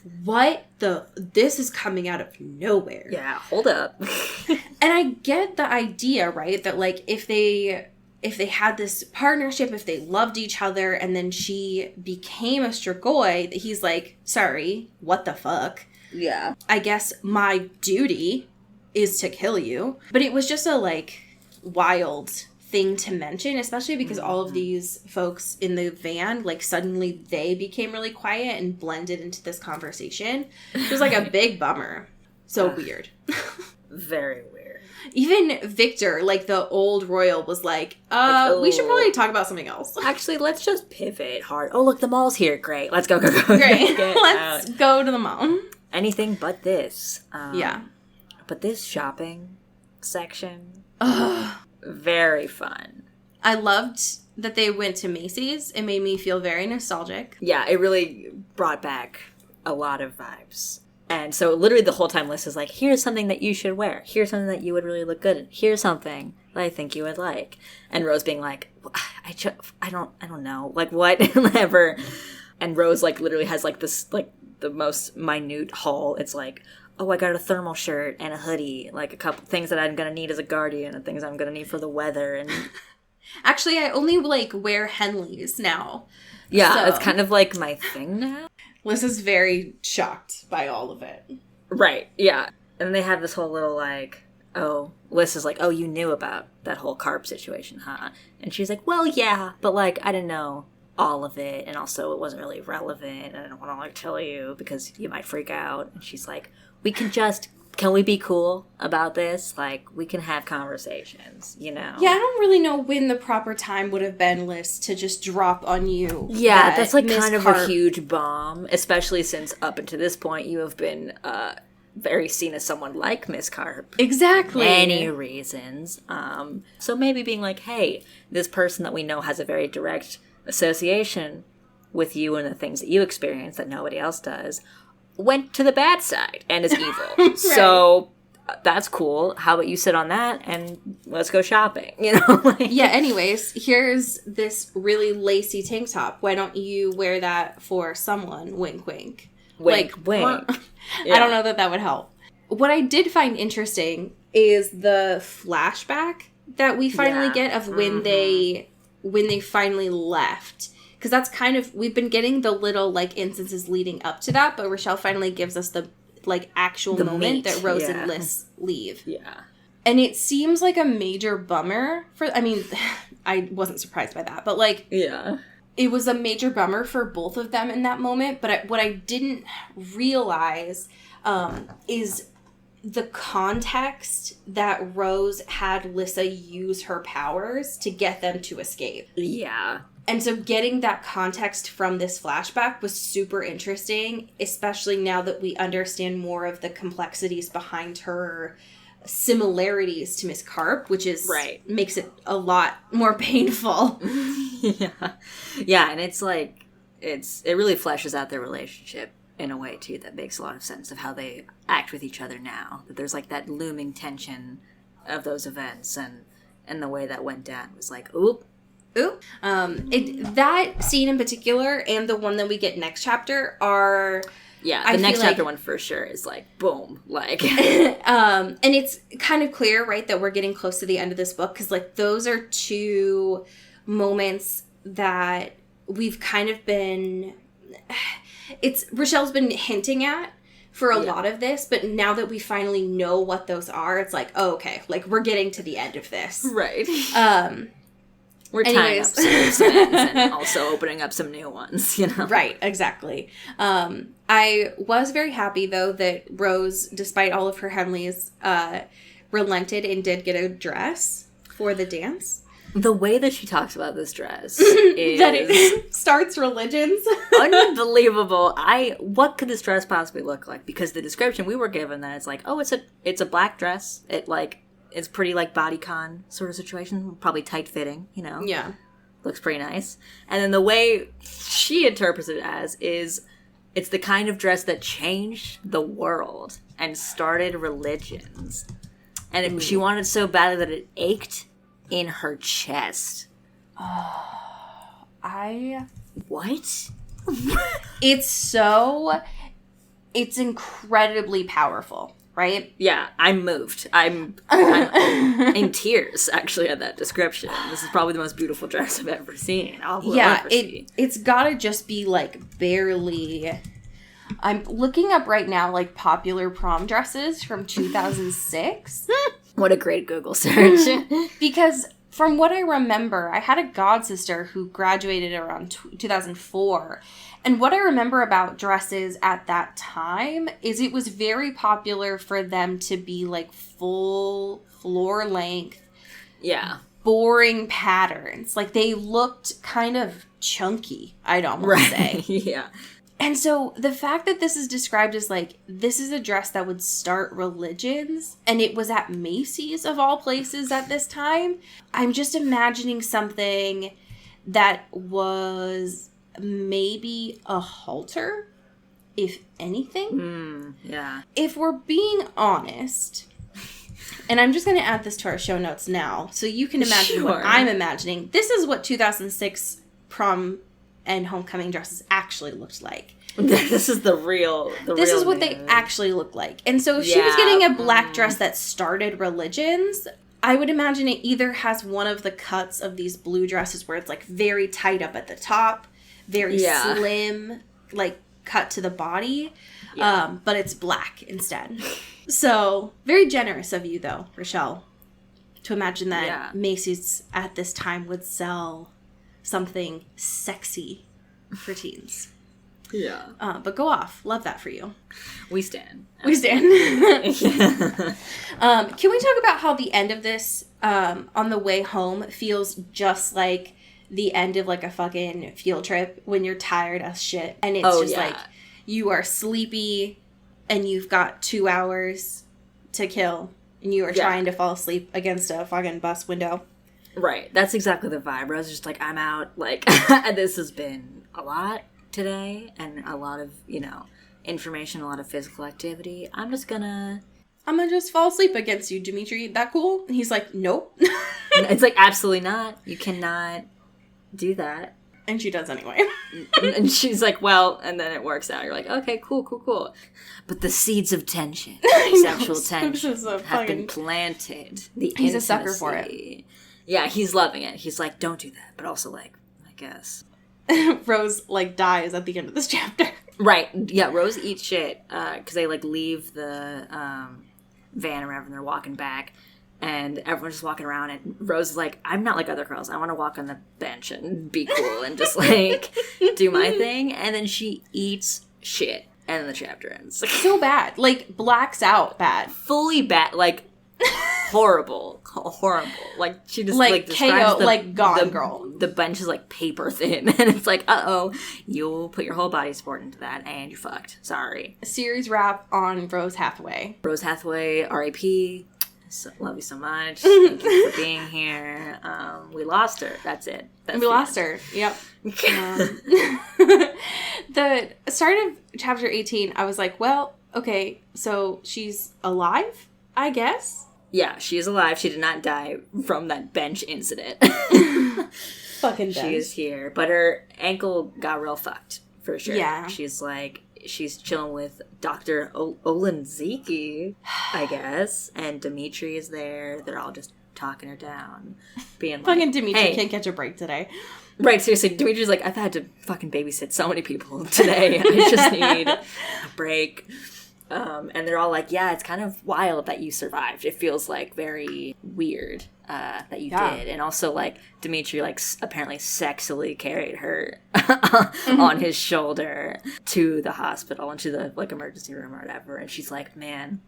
this is coming out of nowhere. Yeah, hold up. And I get the idea, right? That, like, if they had this partnership, if they loved each other, and then she became a Strigoi, that he's like, sorry, what the fuck? Yeah. I guess my duty is to kill you. But it was just a, like, wild thing to mention, especially because all of these folks in the van, like, suddenly they became really quiet and blended into this conversation. It was like a big bummer. So weird. Very weird. Even Victor, like the old royal, was like, we should probably talk about something else. Actually, let's just pivot hard. Oh, look, the mall's here. Great. Let's go. Great. Let's go to the mall. Anything but this. Yeah. But this shopping section, very fun. I loved that they went to Macy's. It made me feel very nostalgic. Yeah, it really brought back a lot of vibes. And so literally the whole time Liz is like, here's something that you should wear. Here's something that you would really look good in. Here's something that I think you would like. And Rose being like, I don't know. Like, what? Whatever. And Rose, like, literally has, like, this, like, the most minute haul. It's like, oh, I got a thermal shirt and a hoodie. Like, a couple things that I'm going to need as a guardian and things I'm going to need for the weather. And actually, I only, like, wear Henleys now. Yeah, it's kind of, like, my thing now. Liz is very shocked by all of it. Right, yeah. And they have this whole little, like, Liz is like, oh, you knew about that whole carb situation, huh? And she's like, well, yeah, but, like, I didn't know all of it, and also it wasn't really relevant, and I don't want to, like, tell you because you might freak out. And she's like, can we be cool about this? Like, we can have conversations, you know? Yeah, I don't really know when the proper time would have been, Liz, to just drop on you. Yeah, that's, like, kind of a huge bomb, especially since up until this point you have been very seen as someone like Miss Carp. Exactly. Many reasons. So maybe being like, hey, this person that we know has a very direct association with you and the things that you experience that nobody else does. went to the bad side and is evil. Right. So that's cool. How about you sit on that and let's go shopping? You know? Yeah, anyways, here's this really lacy tank top. Why don't you wear that for someone? Wink, wink. Wink, wink. Yeah. I don't know that would help. What I did find interesting is the flashback that we finally get of when they finally left. Because that's kind of, we've been getting the little, like, instances leading up to that, but Rochelle finally gives us the, like, actual moment that Rose and Liz leave. Yeah. And it seems like a major bummer I mean, I wasn't surprised by that, but, like, yeah, it was a major bummer for both of them in that moment, but what I didn't realize is the context that Rose had Lissa use her powers to get them to escape. Yeah. And so getting that context from this flashback was super interesting, especially now that we understand more of the complexities behind her similarities to Miss Carp, which is makes it a lot more painful. Yeah, and it's like it really fleshes out their relationship in a way too that makes a lot of sense of how they act with each other now. That there's like that looming tension of those events and the way that went down was like, oop. That scene in particular and the one that we get next chapter are... Yeah, the next chapter one for sure is like, boom, like... and it's kind of clear, right, that we're getting close to the end of this book, because, like, those are two moments that we've kind of been... Rochelle's been hinting at for a lot of this, but now that we finally know what those are, it's like, oh, okay, like, we're getting to the end of this. Right. We're tying up some ends and also opening up some new ones, you know? Right, exactly. I was very happy, though, that Rose, despite all of her Henleys, relented and did get a dress for the dance. The way that she talks about this dress is... that it starts religions. Unbelievable. What could this dress possibly look like? Because the description we were given that it's like, oh, it's a black dress. It's pretty, like, bodycon sort of situation. Probably tight-fitting, you know? Yeah. Looks pretty nice. And then the way she interprets it as is it's the kind of dress that changed the world and started religions. And she wanted so badly that it ached in her chest. Oh, What? It's incredibly powerful. Right? Yeah, I'm moved. I'm in tears, actually, at that description. This is probably the most beautiful dress I've ever seen. It's gotta just be, like, barely... I'm looking up right now, like, popular prom dresses from 2006. What a great Google search. Because from what I remember, I had a godsister who graduated around 2004. And what I remember about dresses at that time is it was very popular for them to be, like, full floor length. Yeah. Boring patterns. Like, they looked kind of chunky, I'd almost say. Yeah. And so the fact that this is described as, like, this is a dress that would start religions, and it was at Macy's, of all places, at this time, I'm just imagining something that was... maybe a halter, if anything. Yeah. If we're being honest, and I'm just going to add this to our show notes now, so you can imagine what I'm imagining. This is what 2006 prom and homecoming dresses actually looked like. This is the real. This is what they actually look like. And so if she was getting a black dress that started religions, I would imagine it either has one of the cuts of these blue dresses where it's, like, very tight up at the top, very slim, like, cut to the body, but it's black instead. So, very generous of you, though, Rochelle, to imagine that Macy's at this time would sell something sexy for teens. Yeah. But go off. Love that for you. We stand. We stand. Can we talk about how the end of this, on the way home, feels just like the end of, like, a fucking field trip when you're tired as shit. And it's like, you are sleepy and you've got 2 hours to kill and you are trying to fall asleep against a fucking bus window. Right. That's exactly the vibe. I was just like, I'm out. Like, this has been a lot today and a lot of, information, a lot of physical activity. I'm gonna just fall asleep against you, Dimitri. That cool? And he's like, nope. It's like, absolutely not. You cannot do that. And she does anyway. And she's like, well, and then it works out. You're like, okay, cool. But the seeds of tension, sexual tension, have been planted. He's a sucker for it. Yeah, he's loving it. He's like, don't do that. But also like, I guess. Rose, like, dies at the end of this chapter. Right. Yeah, Rose eats shit because they, like, leave the van or whatever and they're walking back. And everyone's just walking around, and Rose is like, I'm not like other girls. I want to walk on the bench and be cool and just, like, do my thing. And then she eats shit. And then the chapter ends. So bad. Like, blacks out bad. Fully bad. Like, horrible. Like, she just, like describes KO, like, Gone Girl. The bench is, like, paper thin. And it's like, uh-oh, you'll put your whole body support into that, and you fucked. Sorry. Series wrap on Rose Hathaway. Rose Hathaway, R.I.P., love you so much. Thank you for being here. We lost her. That's it. We lost her. Yep. The start of chapter 18, I was like, well, okay, so she's alive, I guess? Yeah, she is alive. She did not die from that bench incident. Fucking She is here. But her ankle got real fucked, for sure. Yeah. She's chilling with Dr. Olendziki, I guess, and Dimitri is there. They're all just talking her down, being like, fucking Dimitri can't catch a break today. Right, seriously, Dimitri's like, I've had to fucking babysit so many people today. I just need a break. And they're all like, yeah, it's kind of wild that you survived. It feels, like, very weird that you did. And also, like, Dimitri, like, apparently sexily carried her on his shoulder to the hospital and to the, like, emergency room or whatever. And she's like, man,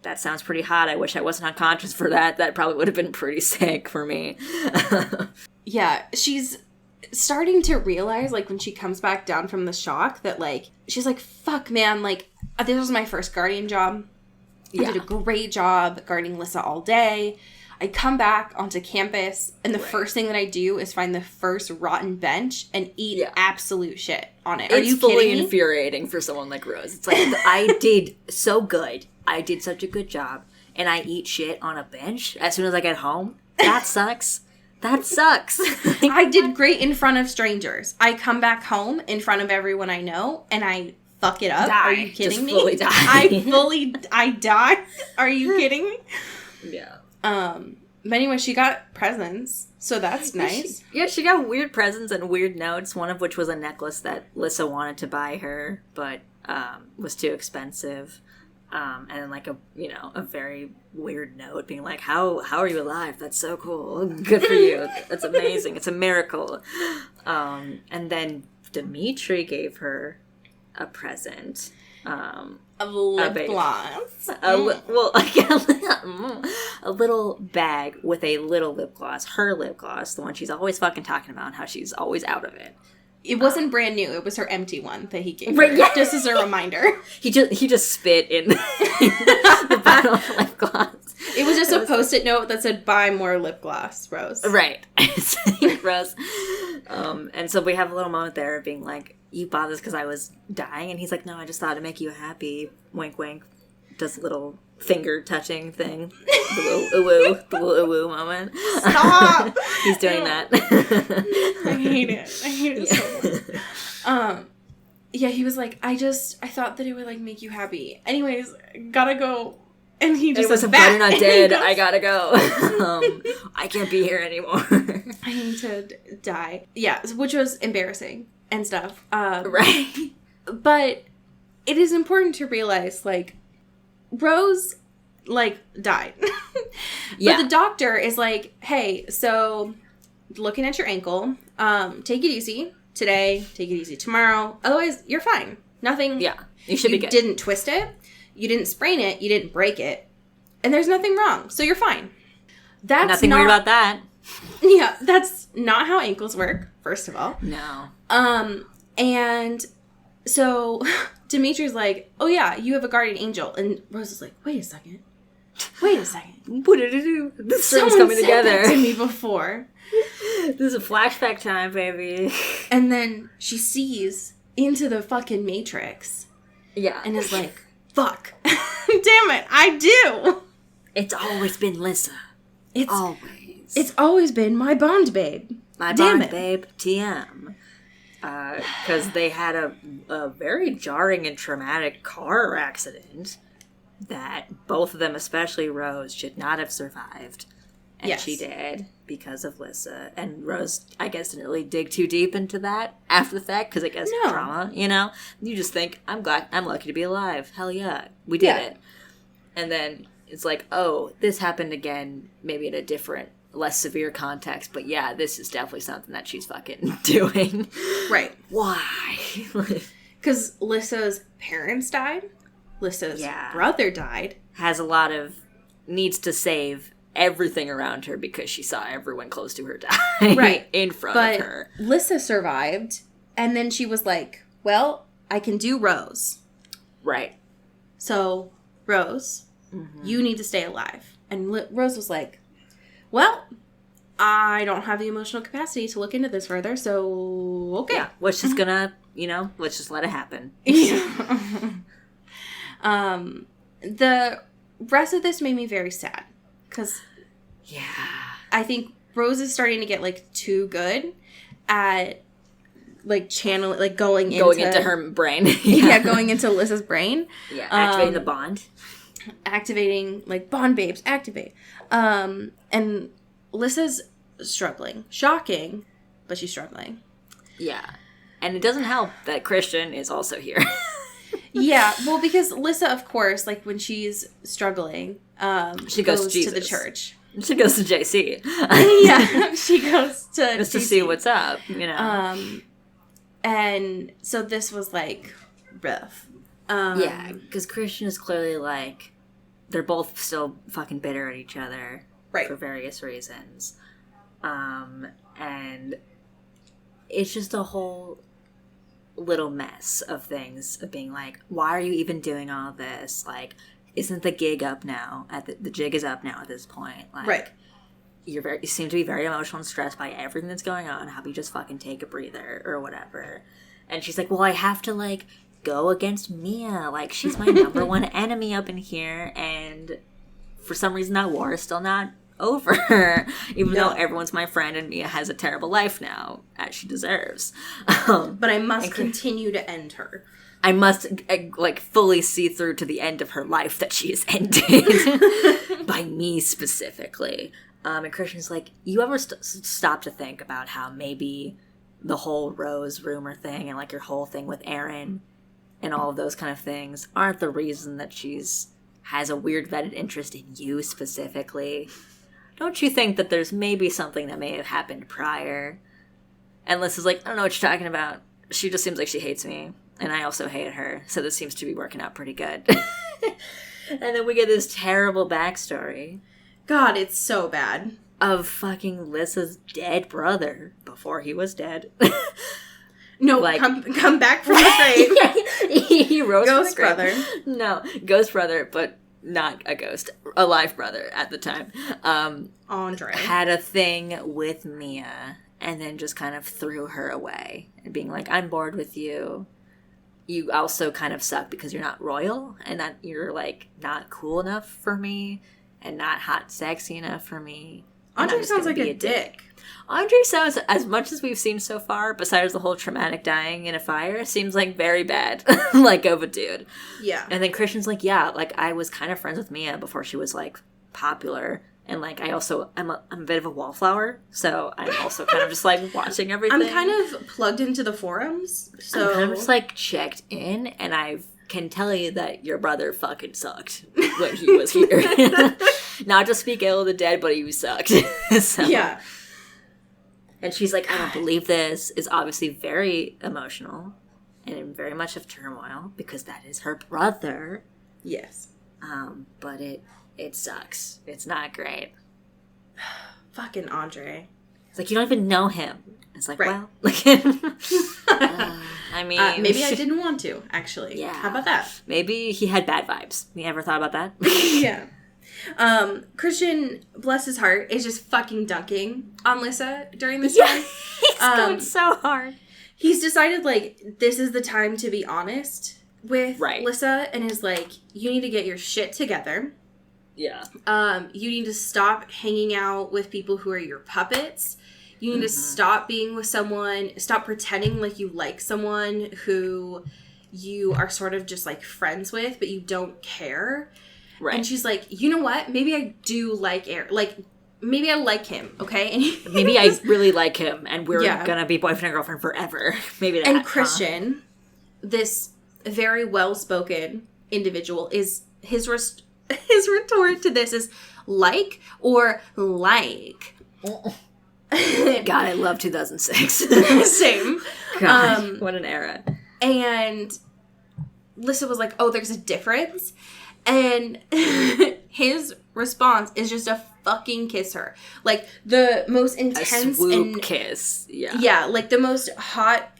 that sounds pretty hot. I wish I wasn't unconscious for that. That probably would have been pretty sick for me. Yeah, she's starting to realize, like, when she comes back down from the shock that, like, she's like, fuck, man, like, this was my first guardian job. I did a great job guarding Lissa all day. I come back onto campus, and the first thing that I do is find the first rotten bench and eat absolute shit on it. Are you kidding me? It's fully infuriating for someone like Rose. It's like, I did so good. I did such a good job, and I eat shit on a bench as soon as I get home? That sucks. That sucks. I did great in front of strangers. I come back home in front of everyone I know, and I fuck it up. Are you kidding me? Fully die. I die. Are you kidding me? Yeah. But anyway, she got presents, so that's nice. She got weird presents and weird notes, one of which was a necklace that Lissa wanted to buy her, but was too expensive. And then, like, a very weird note being like, how are you alive? That's so cool. Good for you. That's amazing. It's a miracle. And then Dimitri gave her a present. A lip gloss. A little bag with a little lip gloss. Her lip gloss, the one she's always fucking talking about, how she's always out of it. It wasn't brand new. It was her empty one that he gave her. Yeah. Just as a reminder. He just spit in the bottle of lip gloss. It was just a Post-it note that said, buy more lip gloss, Rose. Right. Rose. And so we have a little moment there being like, you bought this because I was dying? And he's like, no, I just thought it'd make you happy. Wink, wink. Does a little finger touching thing. The little ooh moment. Stop! He's doing that. I hate it so much. Yeah, he was like, I thought that it would, like, make you happy. Anyways, gotta go. And he just was a better not dead. I gotta go. I can't be here anymore. I need to die. Yeah, which was embarrassing and stuff. Right. But it is important to realize, like, Rose, like, died. But the doctor is like, hey, so looking at your ankle, take it easy today, take it easy tomorrow. Otherwise, you're fine. Nothing. Yeah, you should be good. You didn't twist it. You didn't sprain it. You didn't break it. And there's nothing wrong. So you're fine. That's nothing weird about that. Yeah, that's not how ankles work, first of all. No. And so Dimitri's like, oh yeah, you have a guardian angel. And Rose is like, wait a second. What did it do? The strings Someone coming said together. That to me before. This is a flashback time, baby. And then she sees into the fucking Matrix. Yeah. And is like, fuck. Damn it, I do. It's always been Lissa. It's always been my Bond babe. My Bond babe, TM. Because they had a very jarring and traumatic car accident that both of them, especially Rose, should not have survived. And she did because of Lissa. And Rose, I guess, didn't really dig too deep into that after the fact because I guess trauma, you know? You just think, I'm lucky to be alive. Hell yeah. We did it. And then it's like, oh, this happened again, maybe in a different, less severe context, but yeah, this is definitely something that she's fucking doing. Right. Why? Because Lissa's parents died. Lissa's brother died. Has a lot of needs to save everything around her because she saw everyone close to her die. Right. In front of her. Lissa survived, and then she was like, well, I can do Rose. Right. So, Rose, you need to stay alive. And Rose was like, well, I don't have the emotional capacity to look into this further, so okay. Yeah, let's just let's just let it happen. The rest of this made me very sad. Because I think Rose is starting to get, like, too good at, like, going into her brain. Going into Lissa's brain. Yeah, activating the bond. Activating, like, Bond babes, activate. And Lissa's struggling. Shocking, but she's struggling. Yeah. And it doesn't help that Kristen is also here. Yeah, well, because Lissa, of course, like, when she's struggling, she goes to the church. She goes to JC. Yeah, she goes to just to see what's up, you know. And so this was, like, rough. Yeah, because Kristen is clearly, like, they're both still fucking bitter at each other. Right. For various reasons. And it's just a whole little mess of things of being like, why are you even doing all this? Like, isn't the gig up now? The jig is up now at this point. Like, right. You seem to be very emotional and stressed by everything that's going on. How about you just fucking take a breather or whatever? And she's like, well, I have to, like, go against Mia. Like, she's my number one enemy up in here. And for some reason, that war is still not over. Even though everyone's my friend and Mia has a terrible life now, as she deserves. But I must continue to end her. I must, like, fully see through to the end of her life that she is ended. By me, specifically. And Christian's like, you ever stop to think about how maybe the whole Rose rumor thing and, like, your whole thing with Aaron and all of those kind of things aren't the reason that has a weird vetted interest in you specifically? Don't you think that there's maybe something that may have happened prior? And Liz is like, I don't know what you're talking about. She just seems like she hates me. And I also hate her. So this seems to be working out pretty good. And then we get this terrible backstory. God, it's so bad. Of fucking Lissa's dead brother before he was dead. No, like, come back from the grave. He rose Ghost from the grave. brother. No, ghost brother, but not a ghost. A live brother at the time. Andre. Had a thing with Mia and then just kind of threw her away. And being like, I'm bored with you. You also kind of suck because you're not royal and that you're, like, not cool enough for me and not hot sexy enough for me. Andre sounds like a dick. Andre sounds, as much as we've seen so far, besides the whole traumatic dying in a fire, seems like very bad, like, of a dude. Yeah. And then Christian's like, yeah, like, I was kind of friends with Mia before she was, like, popular. And, like, I'm a bit of a wallflower, so I'm also kind of just, like, watching everything. I'm kind of plugged into the forums, so... I'm kind of just, like, checked in, and I can tell you that your brother fucking sucked when he was here. Not to speak ill of the dead, but he sucked. So. Yeah. And she's like, I don't believe this. Is obviously very emotional and in very much of turmoil because that is her brother. Yes. But it sucks. It's not great. Fucking Andre. It's like, you don't even know him. It's like, well, like, I mean, maybe I didn't want to, actually. Yeah. How about that? Maybe he had bad vibes. You ever thought about that? Yeah. Christian, bless his heart, is just fucking dunking on Lissa during this time. He's going so hard. He's decided, like, this is the time to be honest. with Lissa and is like, you need to get your shit together. Yeah. You need to stop hanging out with people who are your puppets. You need to stop being with someone, stop pretending like you like someone who you are sort of just like friends with, but you don't care. Right. And she's like, you know what? Maybe I do like Aaron. Like, maybe I like him, okay? And maybe I really like him, and we're gonna be boyfriend and girlfriend forever. Maybe that. And Christian, this very well-spoken individual, is his retort to this is like or like. God, I love 2006. Same. God, what an era. And Lissa was like, oh, there's a difference? And his response is just to fucking kiss her. Like, the most intense... A swoop kiss. Yeah. Yeah, like the most hot,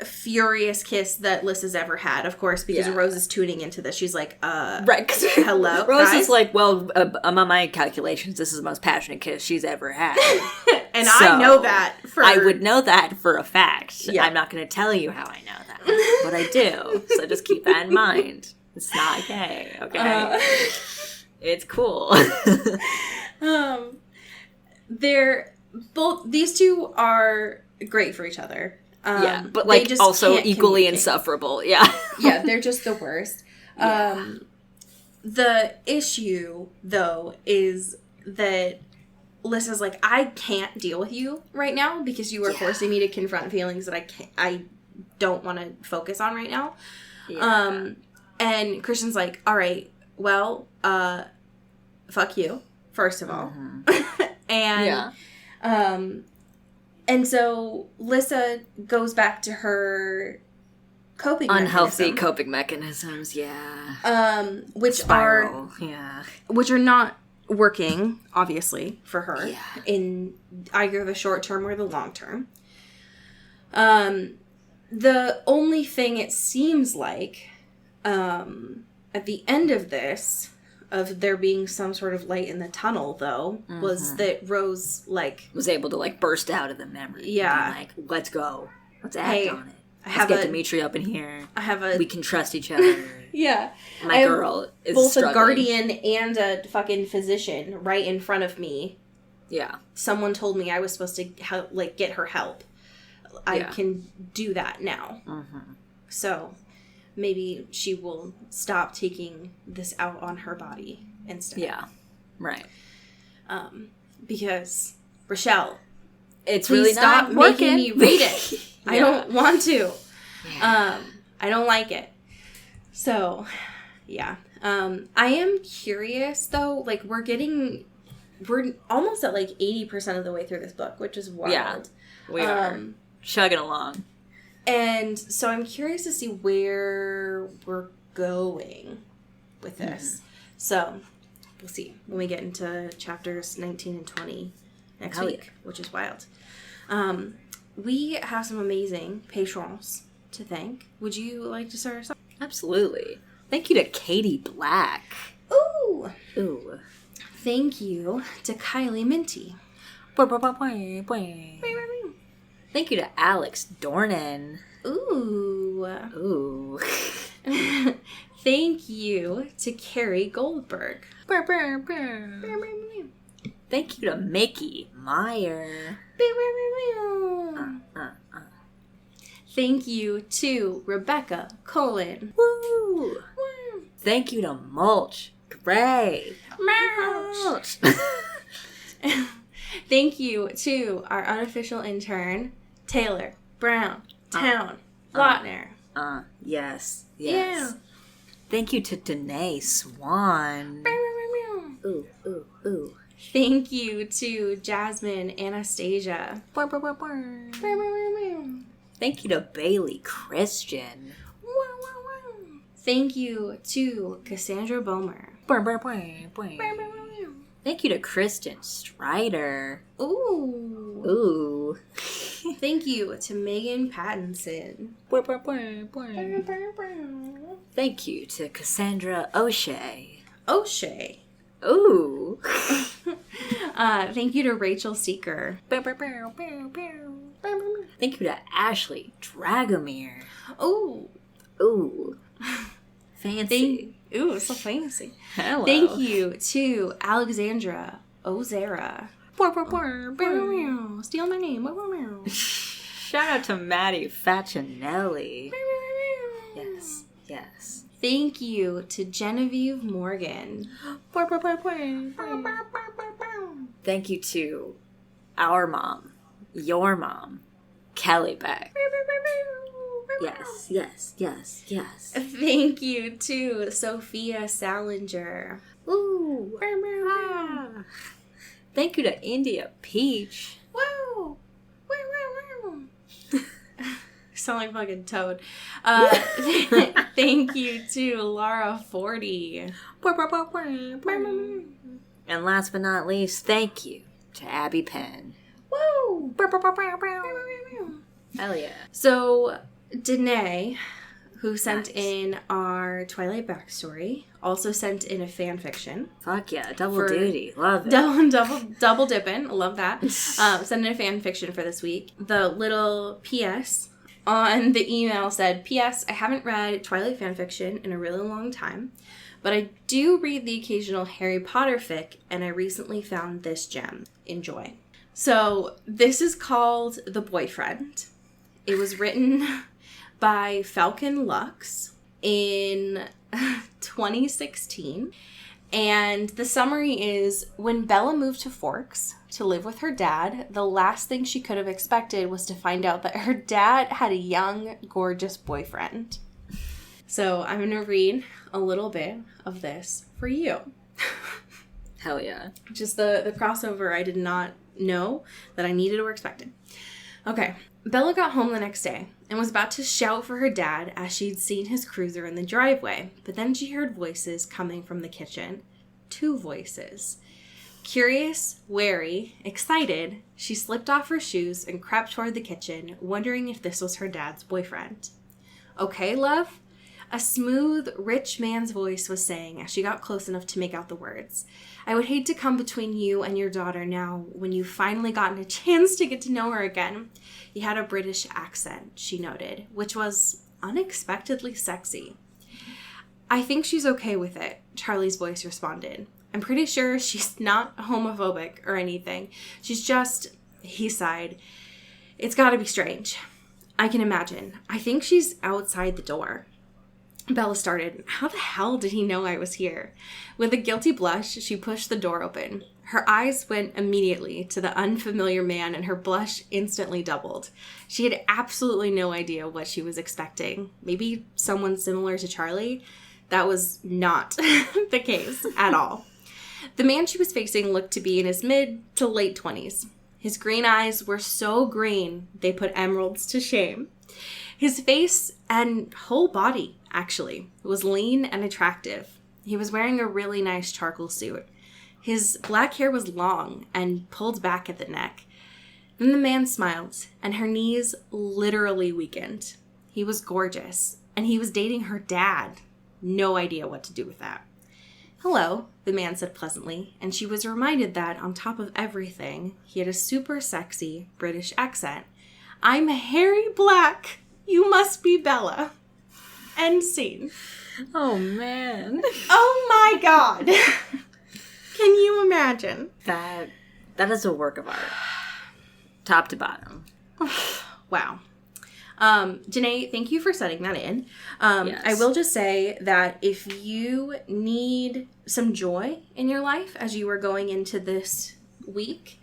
furious kiss that Lissa's ever had, of course, because Rose is tuning into this. She's like, right, because hello, Rose guys? is like, well, among my calculations, this is the most passionate kiss she's ever had. And so, I know that for... I would know that for a fact. Yeah. I'm not going to tell you how I know that, but I do. So just keep that in mind. It's not gay, okay? It's cool. They're both... These two are great for each other. Yeah, but like also equally insufferable. Yeah. Yeah, they're just the worst. Yeah. The issue, though, is that Lissa's like, I can't deal with you right now because you are forcing me to confront feelings that I don't want to focus on right now. Yeah. And Christian's like, all right, well, fuck you, first of all. And, and so Lissa goes back to her unhealthy coping mechanisms, which are not working, obviously, for her in either the short term or the long term. The only thing it seems like at the end of this, of there being some sort of light in the tunnel, though, was that Rose, like... was able to, like, burst out of the memory. Yeah. And be like, let's go. Let's act on it. Let's get Dimitri up in here. We can trust each other. Yeah. My girl is both struggling. A guardian and a fucking physician right in front of me. Yeah. Someone told me I was supposed to, get her help. I can do that now. So... maybe she will stop taking this out on her body instead. Yeah, right. Because, Rochelle, it's really stop not making me read it. Yeah. I don't want to. Yeah. I don't like it. So, yeah. I am curious, though. Like, we're almost at, like, 80% of the way through this book, which is wild. Yeah, we are. Chugging along. And so I'm curious to see where we're going with this. So we'll see when we get into chapters 19 and 20 next week, which is wild. We have some amazing patrons to thank. Would you like to start us off? Absolutely. Thank you to Katie Black. Ooh. Ooh. Thank you to Kylie Minty. Thank you to Alex Dornan. Ooh. Ooh. Thank you to Carrie Goldberg. Thank you to Mickey Meyer. Thank you to Rebecca Colin. Woo! Thank you to Mulch Gray. Mulch! Thank you to our unofficial intern, Taylor Brown Town Lautner. Yes. Yeah. Thank you to Danae Swan. Ooh. Thank you to Jasmine Anastasia. Thank you to Bailey Christian. Thank you to Cassandra Bomer. Thank you to Kristen Strider. Ooh. Thank you to Megan Pattinson. Thank you to Cassandra O'Shea. Ooh. Thank you to Rachel Seeker. Thank you to Ashley Dragomir. Ooh. Fancy. Ooh, so fancy. Hello. Thank you to Alexandra Ozera. Steal my name. Shout out to Maddie Facinelli. Yes. Thank you to Genevieve Morgan. Thank you to our mom, your mom, Kelly Beck. Yes. Thank you to Sophia Salinger. Ooh. Thank you to India Peach. Woo! Sound like fucking Toad. Thank you to Laura 40. And last but not least, thank you to Abby Penn. Woo! Hell yeah. So, Danae, who sent in our Twilight backstory, also sent in a fan fiction. Fuck yeah, double duty. Love it. Double dipping. Love that. Sent in a fan fiction for this week. The little P.S. on the email said, P.S. I haven't read Twilight fan fiction in a really long time, but I do read the occasional Harry Potter fic, and I recently found this gem. Enjoy. So, this is called The Boyfriend. It was written by Falcon Lux in 2016. And the summary is, when Bella moved to Forks to live with her dad, the last thing she could have expected was to find out that her dad had a young, gorgeous boyfriend. So I'm going to read a little bit of this for you. Hell yeah. Just the crossover I did not know that I needed or expected. Okay. Bella got home the next day and was about to shout for her dad as she'd seen his cruiser in the driveway, but then she heard voices coming from the kitchen. 2 voices. Curious, wary, excited, she slipped off her shoes and crept toward the kitchen, wondering if this was her dad's boyfriend. Okay, love? A smooth, rich man's voice was saying as she got close enough to make out the words. I would hate to come between you and your daughter now when you've finally gotten a chance to get to know her again. He had a British accent, she noted, which was unexpectedly sexy. I think she's okay with it, Charlie's voice responded. I'm pretty sure she's not homophobic or anything. She's just, he sighed, it's gotta be strange. I can imagine. I think she's outside the door. Bella started. How the hell did he know I was here? With a guilty blush, she pushed the door open. Her eyes went immediately to the unfamiliar man and her blush instantly doubled. She had absolutely no idea what she was expecting. Maybe someone similar to Charlie? That was not the case at all. The man she was facing looked to be in his mid to late 20s. His green eyes were so green, they put emeralds to shame. His face and whole body, actually, was lean and attractive. He was wearing a really nice charcoal suit. His black hair was long and pulled back at the neck. Then the man smiled, and her knees literally weakened. He was gorgeous, and he was dating her dad. No idea what to do with that. Hello, the man said pleasantly, and she was reminded that, on top of everything, he had a super sexy British accent. I'm Harry Black. You must be Bella. End scene. Oh, man. Oh, my God. Can you imagine? That is a work of art. Top to bottom. Wow. Janae, thank you for setting that in. Yes. I will just say that if you need some joy in your life as you are going into this week,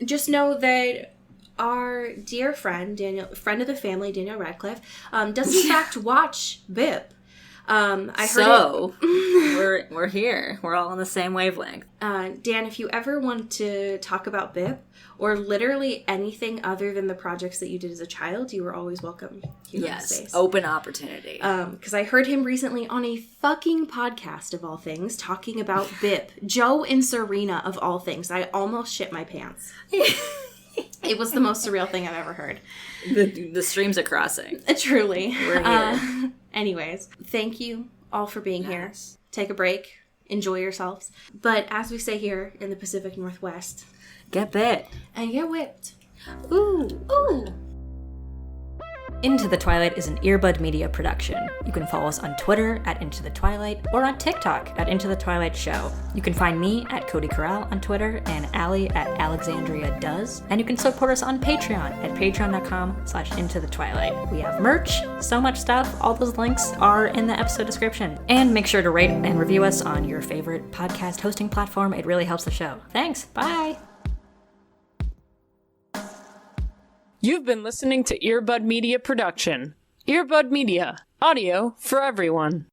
just know that our dear friend, Daniel, friend of the family, Daniel Radcliffe, does in fact watch BIP. I heard we're here. We're all on the same wavelength. Dan, if you ever want to talk about BIP or literally anything other than the projects that you did as a child, you were always welcome here in the space. Open opportunity. Because I heard him recently on a fucking podcast of all things talking about BIP. Joe and Serena of all things. I almost shit my pants. It was the most surreal thing I've ever heard. The streams are crossing. Truly. We're here. Anyways, thank you all for being here. Take a break. Enjoy yourselves. But as we say here in the Pacific Northwest, get bit. And get whipped. Ooh. Ooh. Into the Twilight is an Earbud Media production. You can follow us on Twitter at Into the Twilight or on TikTok at Into the Twilight Show. You can find me at Cody Corral on Twitter and Allie at Alexandria Does. And you can support us on Patreon at patreon.com/Into the Twilight. We have merch, so much stuff. All those links are in the episode description. And make sure to rate and review us on your favorite podcast hosting platform. It really helps the show. Thanks. Bye. You've been listening to Earbud Media Production. Earbud Media, audio for everyone.